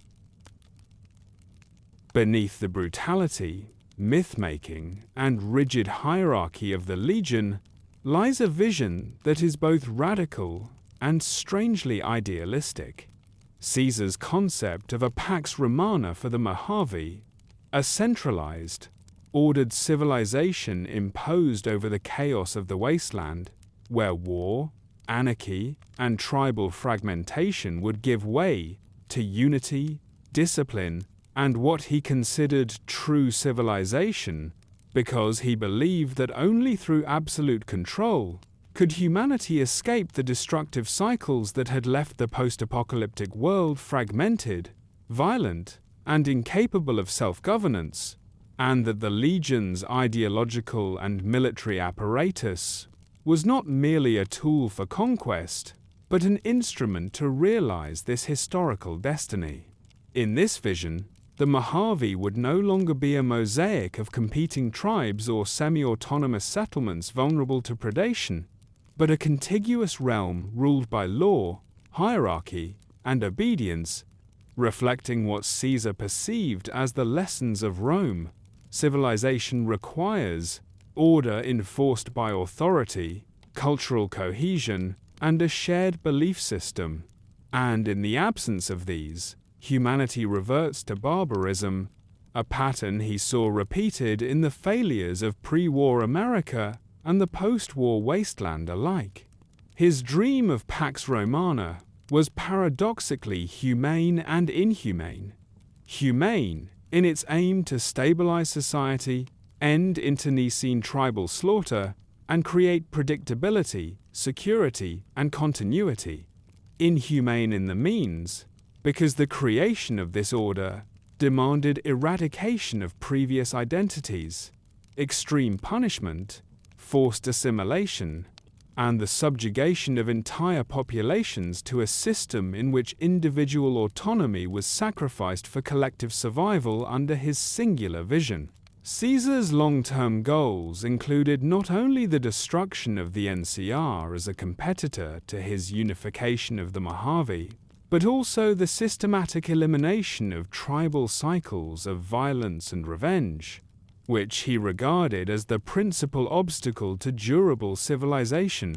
Beneath the brutality, myth-making, and rigid hierarchy of the legion lies a vision that is both radical and strangely idealistic. Caesar's concept of a pax romana for the Mojave, a centralized, ordered civilization imposed over the chaos of the wasteland, where war, anarchy, and tribal fragmentation would give way to unity, discipline, and what he considered true civilization, because he believed that only through absolute control could humanity escape the destructive cycles that had left the post-apocalyptic world fragmented, violent, and incapable of self-governance, and that the legion's ideological and military apparatus was not merely a tool for conquest, but an instrument to realize this historical destiny. In this vision, the Mojave would no longer be a mosaic of competing tribes or semi-autonomous settlements vulnerable to predation, but a contiguous realm ruled by law, hierarchy, and obedience, reflecting what Caesar perceived as the lessons of Rome. Civilization requires order enforced by authority, cultural cohesion, and a shared belief system. And in the absence of these, humanity reverts to barbarism, a pattern he saw repeated in the failures of pre-war America and the post-war wasteland alike. His dream of Pax Romana was paradoxically humane and inhumane. Humane in its aim to stabilize society, end internecine tribal slaughter, and create predictability, security, and continuity. Inhumane in the means, because the creation of this order demanded eradication of previous identities, extreme punishment, forced assimilation, and the subjugation of entire populations to a system in which individual autonomy was sacrificed for collective survival under his singular vision. Caesar's long-term goals included not only the destruction of the NCR as a competitor to his unification of the Mojave, but also the systematic elimination of tribal cycles of violence and revenge, which he regarded as the principal obstacle to durable civilization,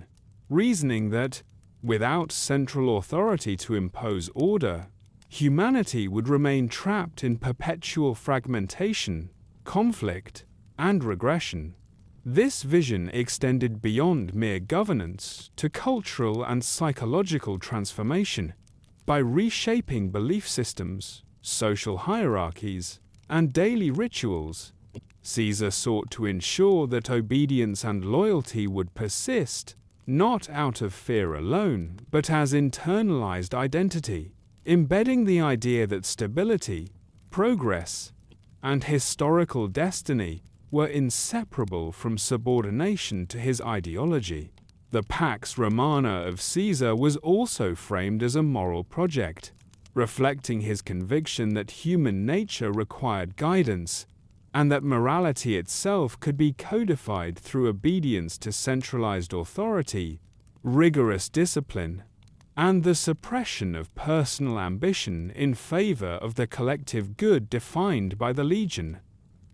reasoning that, without central authority to impose order, humanity would remain trapped in perpetual fragmentation, conflict, and regression. This vision extended beyond mere governance to cultural and psychological transformation. By reshaping belief systems, social hierarchies, and daily rituals, Caesar sought to ensure that obedience and loyalty would persist, not out of fear alone, but as internalized identity, embedding the idea that stability, progress, and historical destiny were inseparable from subordination to his ideology. The Pax Romana of Caesar was also framed as a moral project, reflecting his conviction that human nature required guidance, and that morality itself could be codified through obedience to centralized authority, rigorous discipline, and the suppression of personal ambition in favor of the collective good defined by the legion,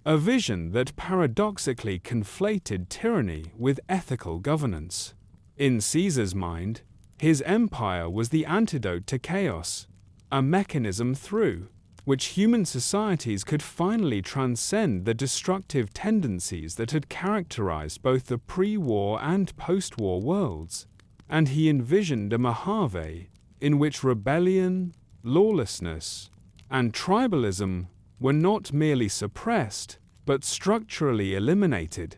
a vision that paradoxically conflated tyranny with ethical governance. In Caesar's mind, his empire was the antidote to chaos, a mechanism through which human societies could finally transcend the destructive tendencies that had characterized both the pre-war and post-war worlds, and he envisioned a Mojave in which rebellion, lawlessness, and tribalism were not merely suppressed, but structurally eliminated,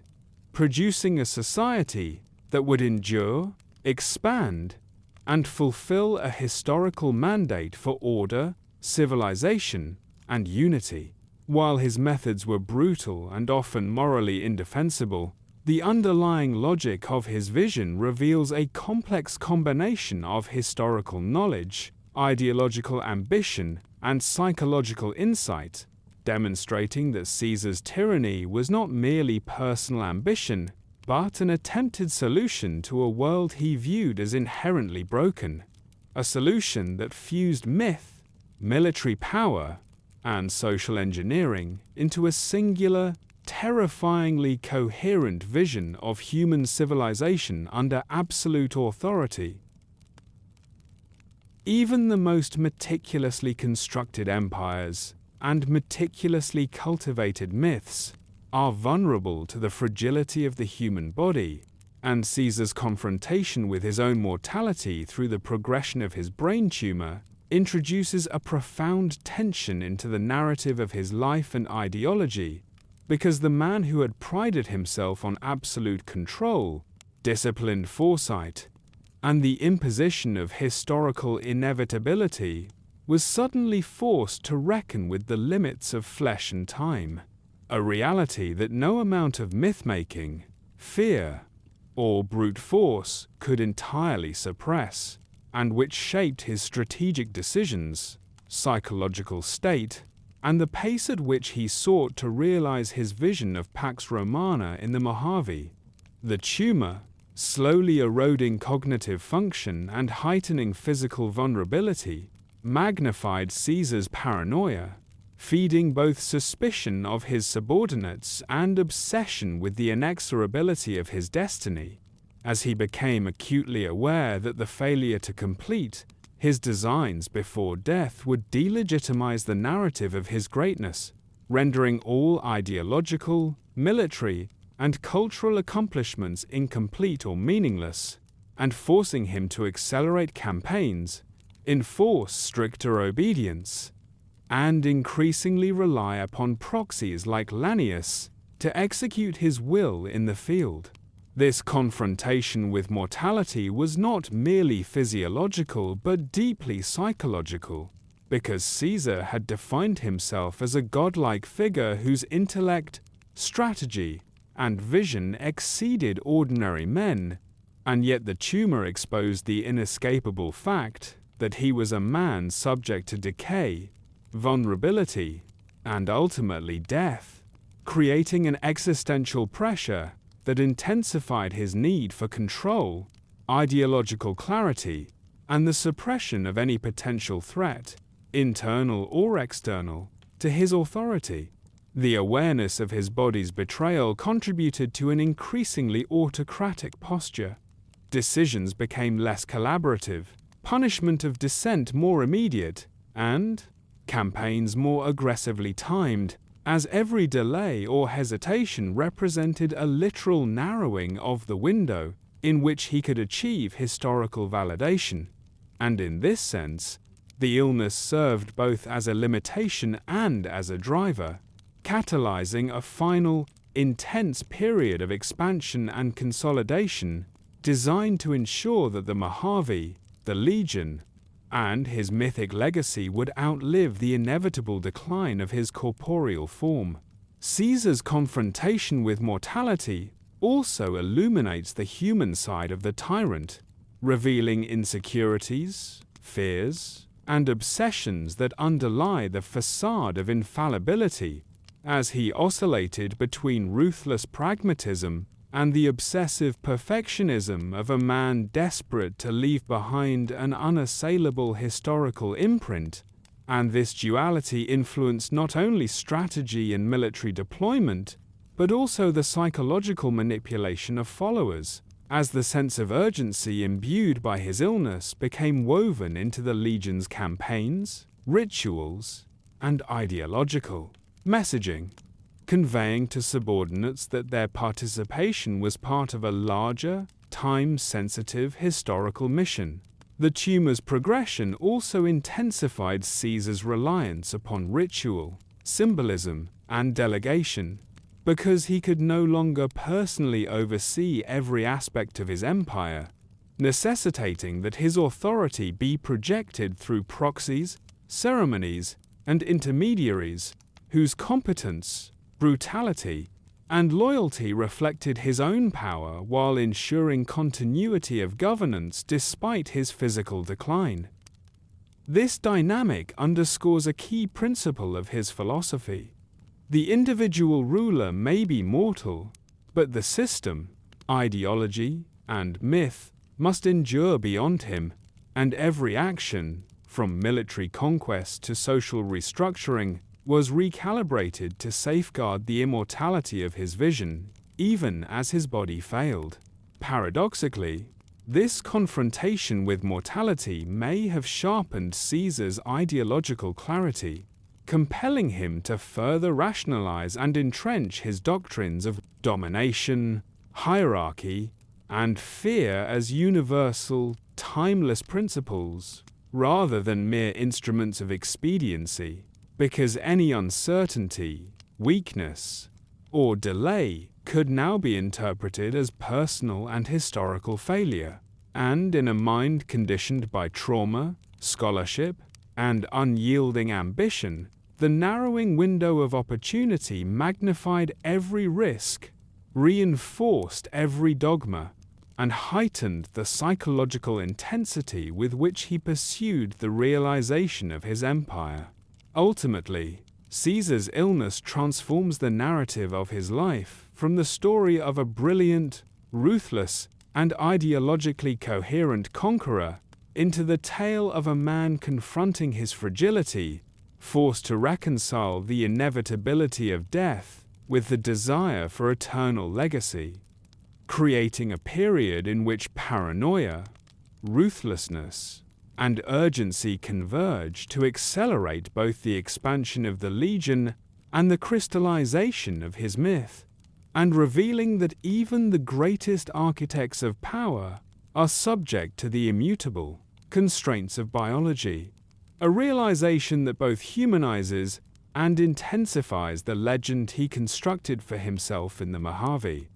producing a society that would endure, expand, and fulfill a historical mandate for order, civilization, and unity. While his methods were brutal and often morally indefensible, the underlying logic of his vision reveals a complex combination of historical knowledge, ideological ambition, and psychological insight, demonstrating that Caesar's tyranny was not merely personal ambition, but an attempted solution to a world he viewed as inherently broken, a solution that fused myth, military power, and social engineering into a singular, terrifyingly coherent vision of human civilization under absolute authority. Even the most meticulously constructed empires and meticulously cultivated myths are vulnerable to the fragility of the human body, and Caesar's confrontation with his own mortality through the progression of his brain tumor introduces a profound tension into the narrative of his life and ideology, because the man who had prided himself on absolute control, disciplined foresight, and the imposition of historical inevitability was suddenly forced to reckon with the limits of flesh and time, a reality that no amount of myth-making, fear, or brute force could entirely suppress, and which shaped his strategic decisions, psychological state, and the pace at which he sought to realize his vision of Pax Romana in the Mojave. The tumor, slowly eroding cognitive function and heightening physical vulnerability, magnified Caesar's paranoia, feeding both suspicion of his subordinates and obsession with the inexorability of his destiny, as he became acutely aware that the failure to complete his designs before death would delegitimize the narrative of his greatness, rendering all ideological, military, and cultural accomplishments incomplete or meaningless, and forcing him to accelerate campaigns, enforce stricter obedience, and increasingly rely upon proxies like Lanius to execute his will in the field. This confrontation with mortality was not merely physiological but deeply psychological, because Caesar had defined himself as a godlike figure whose intellect, strategy, and vision exceeded ordinary men, and yet the tumor exposed the inescapable fact that he was a man subject to decay, vulnerability, and ultimately death, creating an existential pressure that intensified his need for control, ideological clarity, and the suppression of any potential threat, internal or external, to his authority. The awareness of his body's betrayal contributed to an increasingly autocratic posture. Decisions became less collaborative, punishment of dissent more immediate, and campaigns more aggressively timed, as every delay or hesitation represented a literal narrowing of the window in which he could achieve historical validation. And in this sense, the illness served both as a limitation and as a driver, catalyzing a final, intense period of expansion and consolidation designed to ensure that the Mojave, the Legion, and his mythic legacy would outlive the inevitable decline of his corporeal form. Caesar's confrontation with mortality also illuminates the human side of the tyrant, revealing insecurities, fears, and obsessions that underlie the facade of infallibility, as he oscillated between ruthless pragmatism and the obsessive perfectionism of a man desperate to leave behind an unassailable historical imprint, and this duality influenced not only strategy and military deployment, but also the psychological manipulation of followers, as the sense of urgency imbued by his illness became woven into the Legion's campaigns, rituals, and ideological messaging, conveying to subordinates that their participation was part of a larger, time-sensitive historical mission. The tumor's progression also intensified Caesar's reliance upon ritual, symbolism, and delegation, because he could no longer personally oversee every aspect of his empire, necessitating that his authority be projected through proxies, ceremonies, and intermediaries, whose competence, brutality, and loyalty reflected his own power while ensuring continuity of governance despite his physical decline. This dynamic underscores a key principle of his philosophy. The individual ruler may be mortal, but the system, ideology, and myth must endure beyond him, and every action, from military conquest to social restructuring, was recalibrated to safeguard the immortality of his vision, even as his body failed. Paradoxically, this confrontation with mortality may have sharpened Caesar's ideological clarity, compelling him to further rationalize and entrench his doctrines of domination, hierarchy, and fear as universal, timeless principles, rather than mere instruments of expediency, because any uncertainty, weakness, or delay could now be interpreted as personal and historical failure, and in a mind conditioned by trauma, scholarship, and unyielding ambition, the narrowing window of opportunity magnified every risk, reinforced every dogma, and heightened the psychological intensity with which he pursued the realization of his empire. Ultimately, Caesar's illness transforms the narrative of his life from the story of a brilliant, ruthless, and ideologically coherent conqueror into the tale of a man confronting his fragility, forced to reconcile the inevitability of death with the desire for eternal legacy, creating a period in which paranoia, ruthlessness, and urgency converge to accelerate both the expansion of the legion and the crystallization of his myth, and revealing that even the greatest architects of power are subject to the immutable constraints of biology, a realization that both humanizes and intensifies the legend he constructed for himself in the Mojave.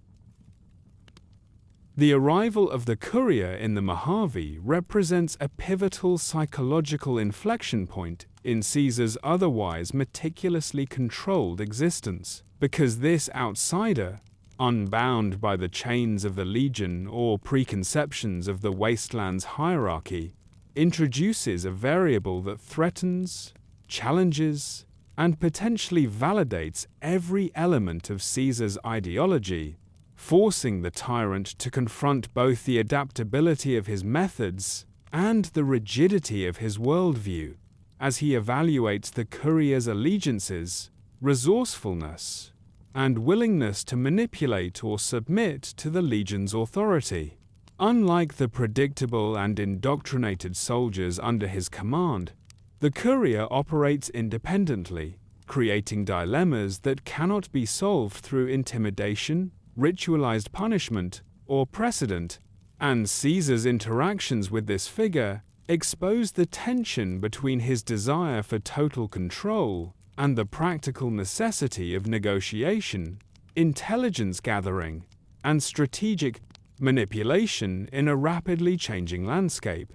The arrival of the Courier in the Mojave represents a pivotal psychological inflection point in Caesar's otherwise meticulously controlled existence, because this outsider, unbound by the chains of the legion or preconceptions of the wasteland's hierarchy, introduces a variable that threatens, challenges, and potentially validates every element of Caesar's ideology, forcing the tyrant to confront both the adaptability of his methods and the rigidity of his worldview, as he evaluates the Courier's allegiances, resourcefulness, and willingness to manipulate or submit to the legion's authority. Unlike the predictable and indoctrinated soldiers under his command, the Courier operates independently, creating dilemmas that cannot be solved through intimidation, ritualized punishment, or precedent, and Caesar's interactions with this figure expose the tension between his desire for total control and the practical necessity of negotiation, intelligence gathering, and strategic manipulation in a rapidly changing landscape,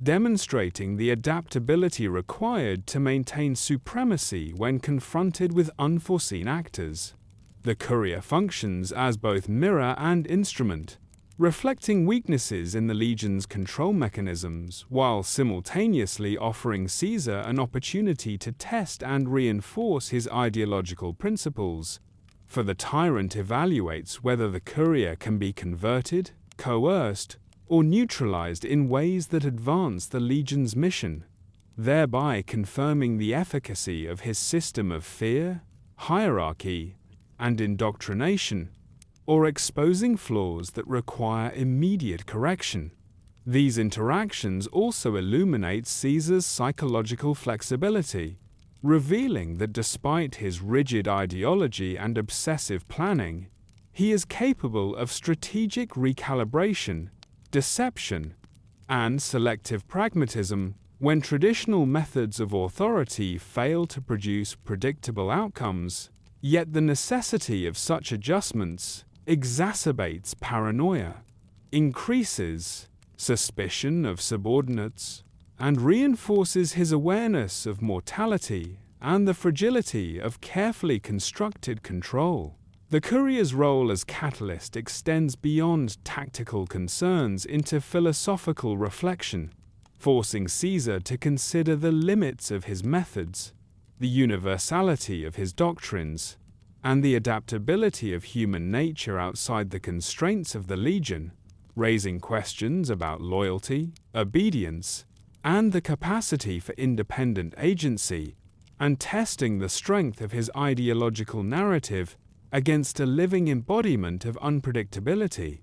demonstrating the adaptability required to maintain supremacy when confronted with unforeseen actors. The Courier functions as both mirror and instrument, reflecting weaknesses in the legion's control mechanisms while simultaneously offering Caesar an opportunity to test and reinforce his ideological principles. For the tyrant evaluates whether the Courier can be converted, coerced, or neutralized in ways that advance the legion's mission, thereby confirming the efficacy of his system of fear, hierarchy, and indoctrination, or exposing flaws that require immediate correction. These interactions also illuminate Caesar's psychological flexibility, revealing that despite his rigid ideology and obsessive planning, he is capable of strategic recalibration, deception, and selective pragmatism When traditional methods of authority fail to produce predictable outcomes, yet the necessity of such adjustments exacerbates paranoia, increases suspicion of subordinates, and reinforces his awareness of mortality and the fragility of carefully constructed control. The Courier's role as catalyst extends beyond tactical concerns into philosophical reflection, forcing Caesar to consider the limits of his methods, the universality of his doctrines, and the adaptability of human nature outside the constraints of the legion, raising questions about loyalty, obedience, and the capacity for independent agency, and testing the strength of his ideological narrative against a living embodiment of unpredictability.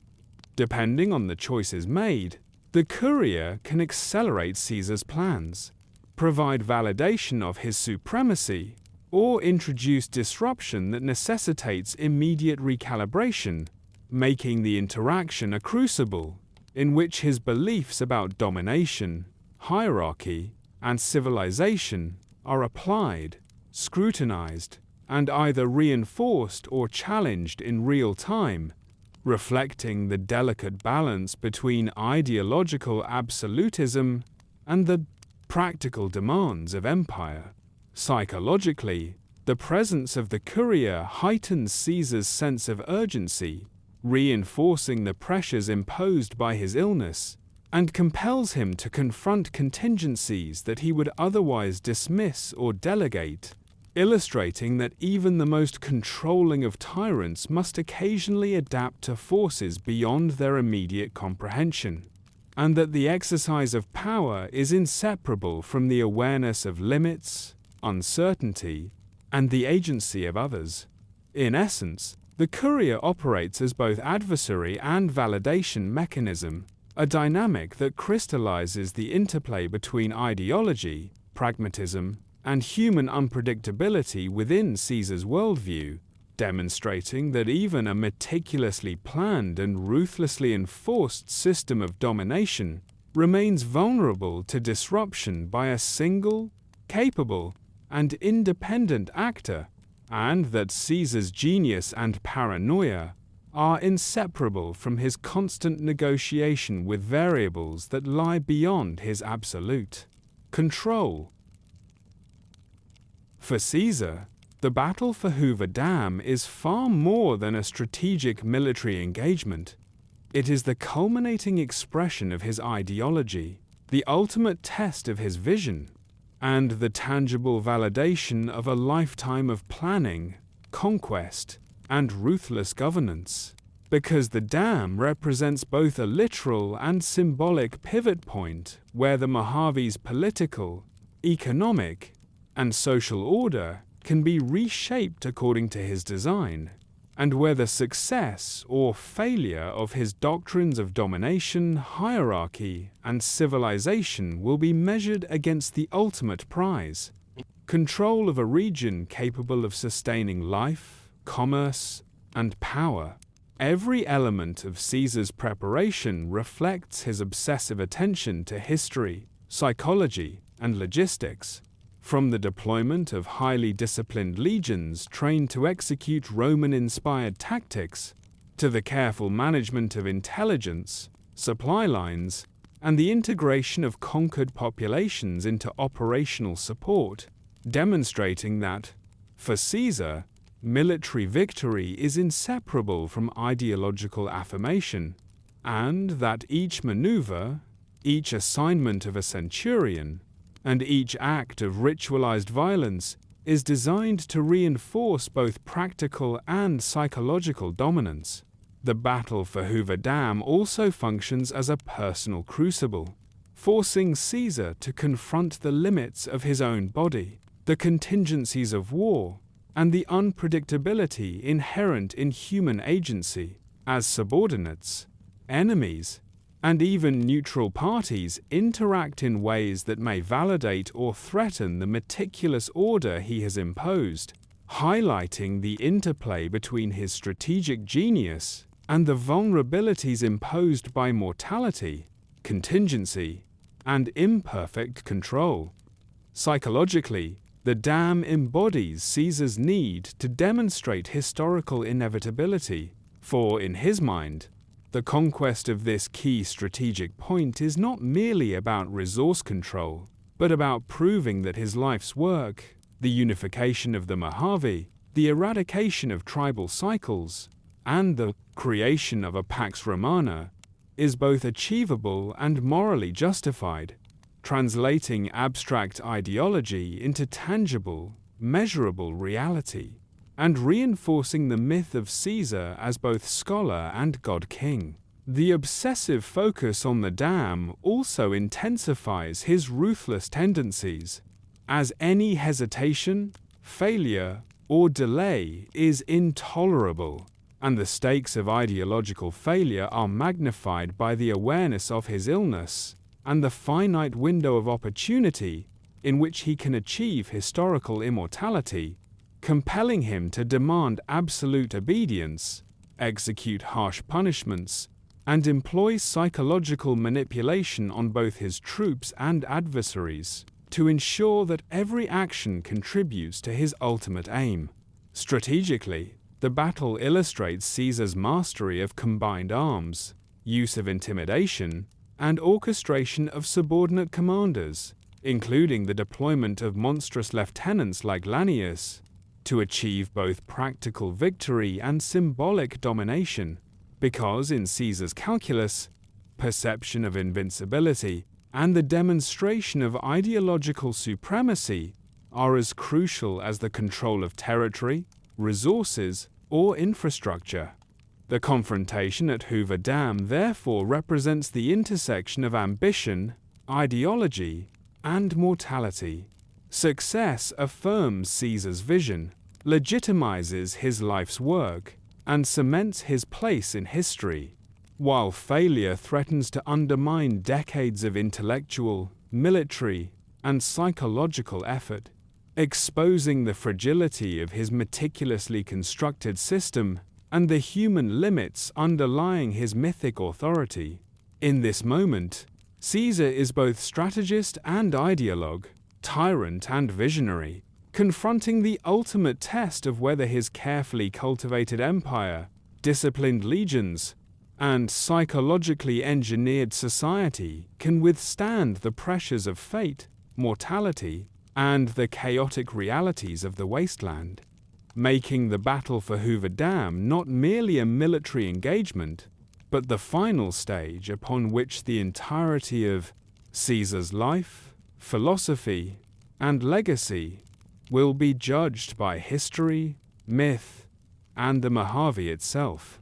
Depending on the choices made, the Courier can accelerate Caesar's plans, provide validation of his supremacy, or introduce disruption that necessitates immediate recalibration, making the interaction a crucible in which his beliefs about domination, hierarchy, and civilization are applied, scrutinized, and either reinforced or challenged in real time, reflecting the delicate balance between ideological absolutism and the practical demands of empire. Psychologically, the presence of the Courier heightens Caesar's sense of urgency, reinforcing the pressures imposed by his illness, and compels him to confront contingencies that he would otherwise dismiss or delegate, illustrating that even the most controlling of tyrants must occasionally adapt to forces beyond their immediate comprehension, and that the exercise of power is inseparable from the awareness of limits, uncertainty, and the agency of others. In essence, the Courier operates as both adversary and validation mechanism, a dynamic that crystallizes the interplay between ideology, pragmatism, and human unpredictability within Caesar's worldview, demonstrating that even a meticulously planned and ruthlessly enforced system of domination remains vulnerable to disruption by a single, capable, and independent actor, and that Caesar's genius and paranoia are inseparable from his constant negotiation with variables that lie beyond his absolute control. For Caesar, the battle for Hoover Dam is far more than a strategic military engagement. It is the culminating expression of his ideology, the ultimate test of his vision, and the tangible validation of a lifetime of planning, conquest, and ruthless governance. Because the dam represents both a literal and symbolic pivot point where the Mojave's political, economic, and social order can be reshaped according to his design, and where the success or failure of his doctrines of domination, hierarchy, and civilization will be measured against the ultimate prize: control of a region capable of sustaining life, commerce, and power. Every element of Caesar's preparation reflects his obsessive attention to history, psychology, and logistics. From the deployment of highly disciplined legions trained to execute Roman-inspired tactics, to the careful management of intelligence, supply lines, and the integration of conquered populations into operational support, demonstrating that, for Caesar, military victory is inseparable from ideological affirmation, and that each maneuver, each assignment of a centurion, and each act of ritualized violence is designed to reinforce both practical and psychological dominance. The battle for Hoover Dam also functions as a personal crucible, forcing Caesar to confront the limits of his own body, the contingencies of war, and the unpredictability inherent in human agency. As subordinates, enemies, and even neutral parties interact in ways that may validate or threaten the meticulous order he has imposed, highlighting the interplay between his strategic genius and the vulnerabilities imposed by mortality, contingency, and imperfect control. Psychologically, the dam embodies Caesar's need to demonstrate historical inevitability, for in his mind, the conquest of this key strategic point is not merely about resource control, but about proving that his life's work, the unification of the Mojave, the eradication of tribal cycles, and the creation of a Pax Romana, is both achievable and morally justified, translating abstract ideology into tangible, measurable reality, and reinforcing the myth of Caesar as both scholar and god-king. The obsessive focus on the dam also intensifies his ruthless tendencies, as any hesitation, failure, or delay is intolerable, and the stakes of ideological failure are magnified by the awareness of his illness and the finite window of opportunity in which he can achieve historical immortality, compelling him to demand absolute obedience, execute harsh punishments, and employ psychological manipulation on both his troops and adversaries to ensure that every action contributes to his ultimate aim. Strategically, the battle illustrates Caesar's mastery of combined arms, use of intimidation, and orchestration of subordinate commanders, including the deployment of monstrous lieutenants like Lanius, to achieve both practical victory and symbolic domination, because in Caesar's calculus, perception of invincibility and the demonstration of ideological supremacy are as crucial as the control of territory, resources, or infrastructure. The confrontation at Hoover Dam therefore represents the intersection of ambition, ideology, and mortality. Success affirms Caesar's vision, legitimizes his life's work, and cements his place in history, while failure threatens to undermine decades of intellectual, military, and psychological effort, exposing the fragility of his meticulously constructed system and the human limits underlying his mythic authority. In this moment, Caesar is both strategist and ideologue, tyrant and visionary, confronting the ultimate test of whether his carefully cultivated empire, disciplined legions, and psychologically engineered society can withstand the pressures of fate, mortality, and the chaotic realities of the wasteland, making the battle for Hoover Dam not merely a military engagement, but the final stage upon which the entirety of Caesar's life, philosophy, and legacy will be judged by history, myth, and the Mojave itself.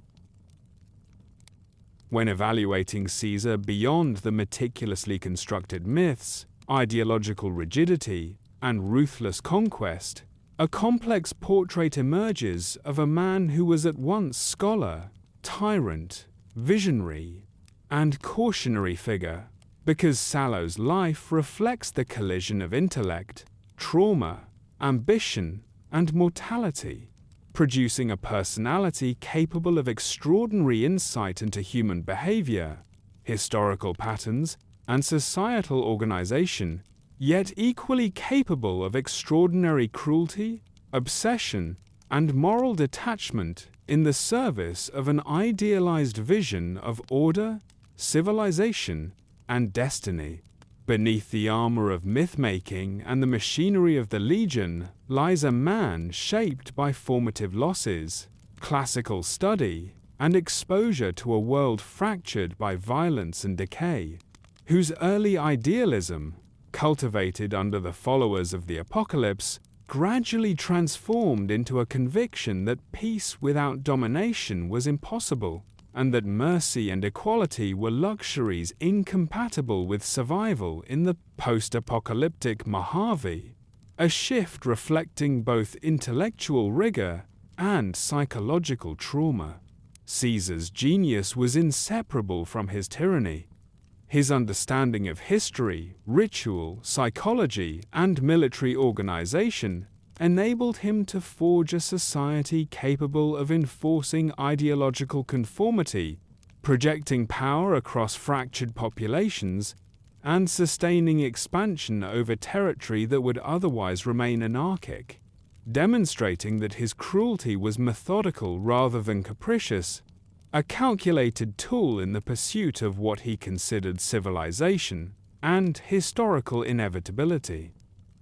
When evaluating Caesar beyond the meticulously constructed myths, ideological rigidity, and ruthless conquest, a complex portrait emerges of a man who was at once scholar, tyrant, visionary, and cautionary figure, because Sallow's life reflects the collision of intellect, trauma, ambition, and mortality, producing a personality capable of extraordinary insight into human behavior, historical patterns, and societal organization, yet equally capable of extraordinary cruelty, obsession, and moral detachment in the service of an idealized vision of order, civilization, and destiny. Beneath the armor of myth-making and the machinery of the legion lies a man shaped by formative losses, classical study, and exposure to a world fractured by violence and decay, whose early idealism, cultivated under the followers of the apocalypse, gradually transformed into a conviction that peace without domination was impossible, and that mercy and equality were luxuries incompatible with survival in the post-apocalyptic Mojave, a shift reflecting both intellectual rigor and psychological trauma. Caesar's genius was inseparable from his tyranny. His understanding of history, ritual, psychology, and military organization enabled him to forge a society capable of enforcing ideological conformity, projecting power across fractured populations, and sustaining expansion over territory that would otherwise remain anarchic, demonstrating that his cruelty was methodical rather than capricious, a calculated tool in the pursuit of what he considered civilization and historical inevitability.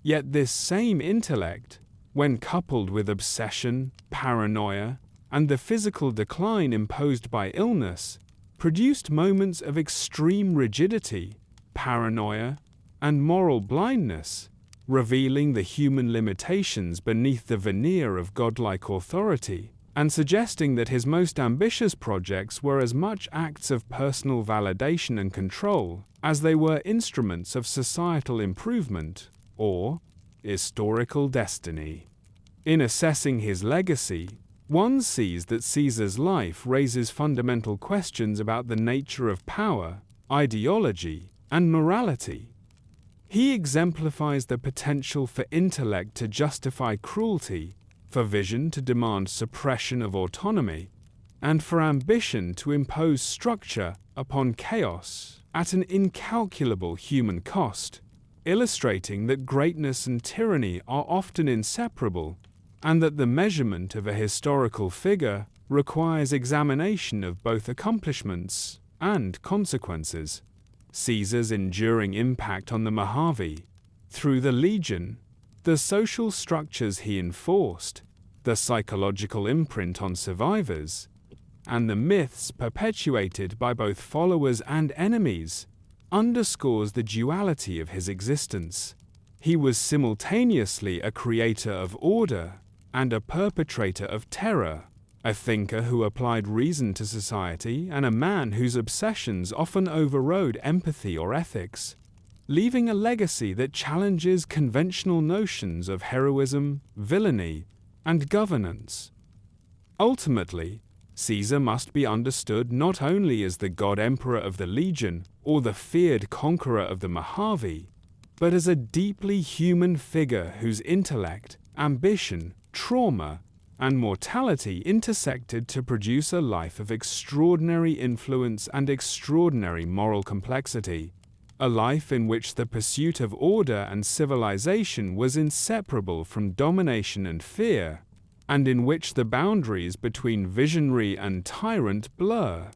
Yet this same intellect, when coupled with obsession, paranoia, and the physical decline imposed by illness, produced moments of extreme rigidity, paranoia, and moral blindness, revealing the human limitations beneath the veneer of godlike authority, and suggesting that his most ambitious projects were as much acts of personal validation and control as they were instruments of societal improvement or historical destiny. In assessing his legacy, one sees that Caesar's life raises fundamental questions about the nature of power, ideology, and morality. He exemplifies the potential for intellect to justify cruelty, for vision to demand suppression of autonomy, and for ambition to impose structure upon chaos at an incalculable human cost, illustrating that greatness and tyranny are often inseparable, and that the measurement of a historical figure requires examination of both accomplishments and consequences. Caesar's enduring impact on the Mojave, through the legion, the social structures he enforced, the psychological imprint on survivors, and the myths perpetuated by both followers and enemies, underscores the duality of his existence. He was simultaneously a creator of order and a perpetrator of terror, a thinker who applied reason to society and a man whose obsessions often overrode empathy or ethics, leaving a legacy that challenges conventional notions of heroism, villainy, and governance. Ultimately, Caesar must be understood not only as the god-emperor of the legion or the feared conqueror of the Mojave, but as a deeply human figure whose intellect, ambition, trauma, and mortality intersected to produce a life of extraordinary influence and extraordinary moral complexity, a life in which the pursuit of order and civilization was inseparable from domination and fear, and in which the boundaries between visionary and tyrant blur,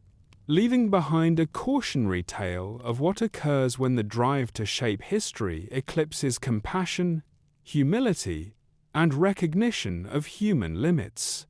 leaving behind a cautionary tale of what occurs when the drive to shape history eclipses compassion, humility, and recognition of human limits.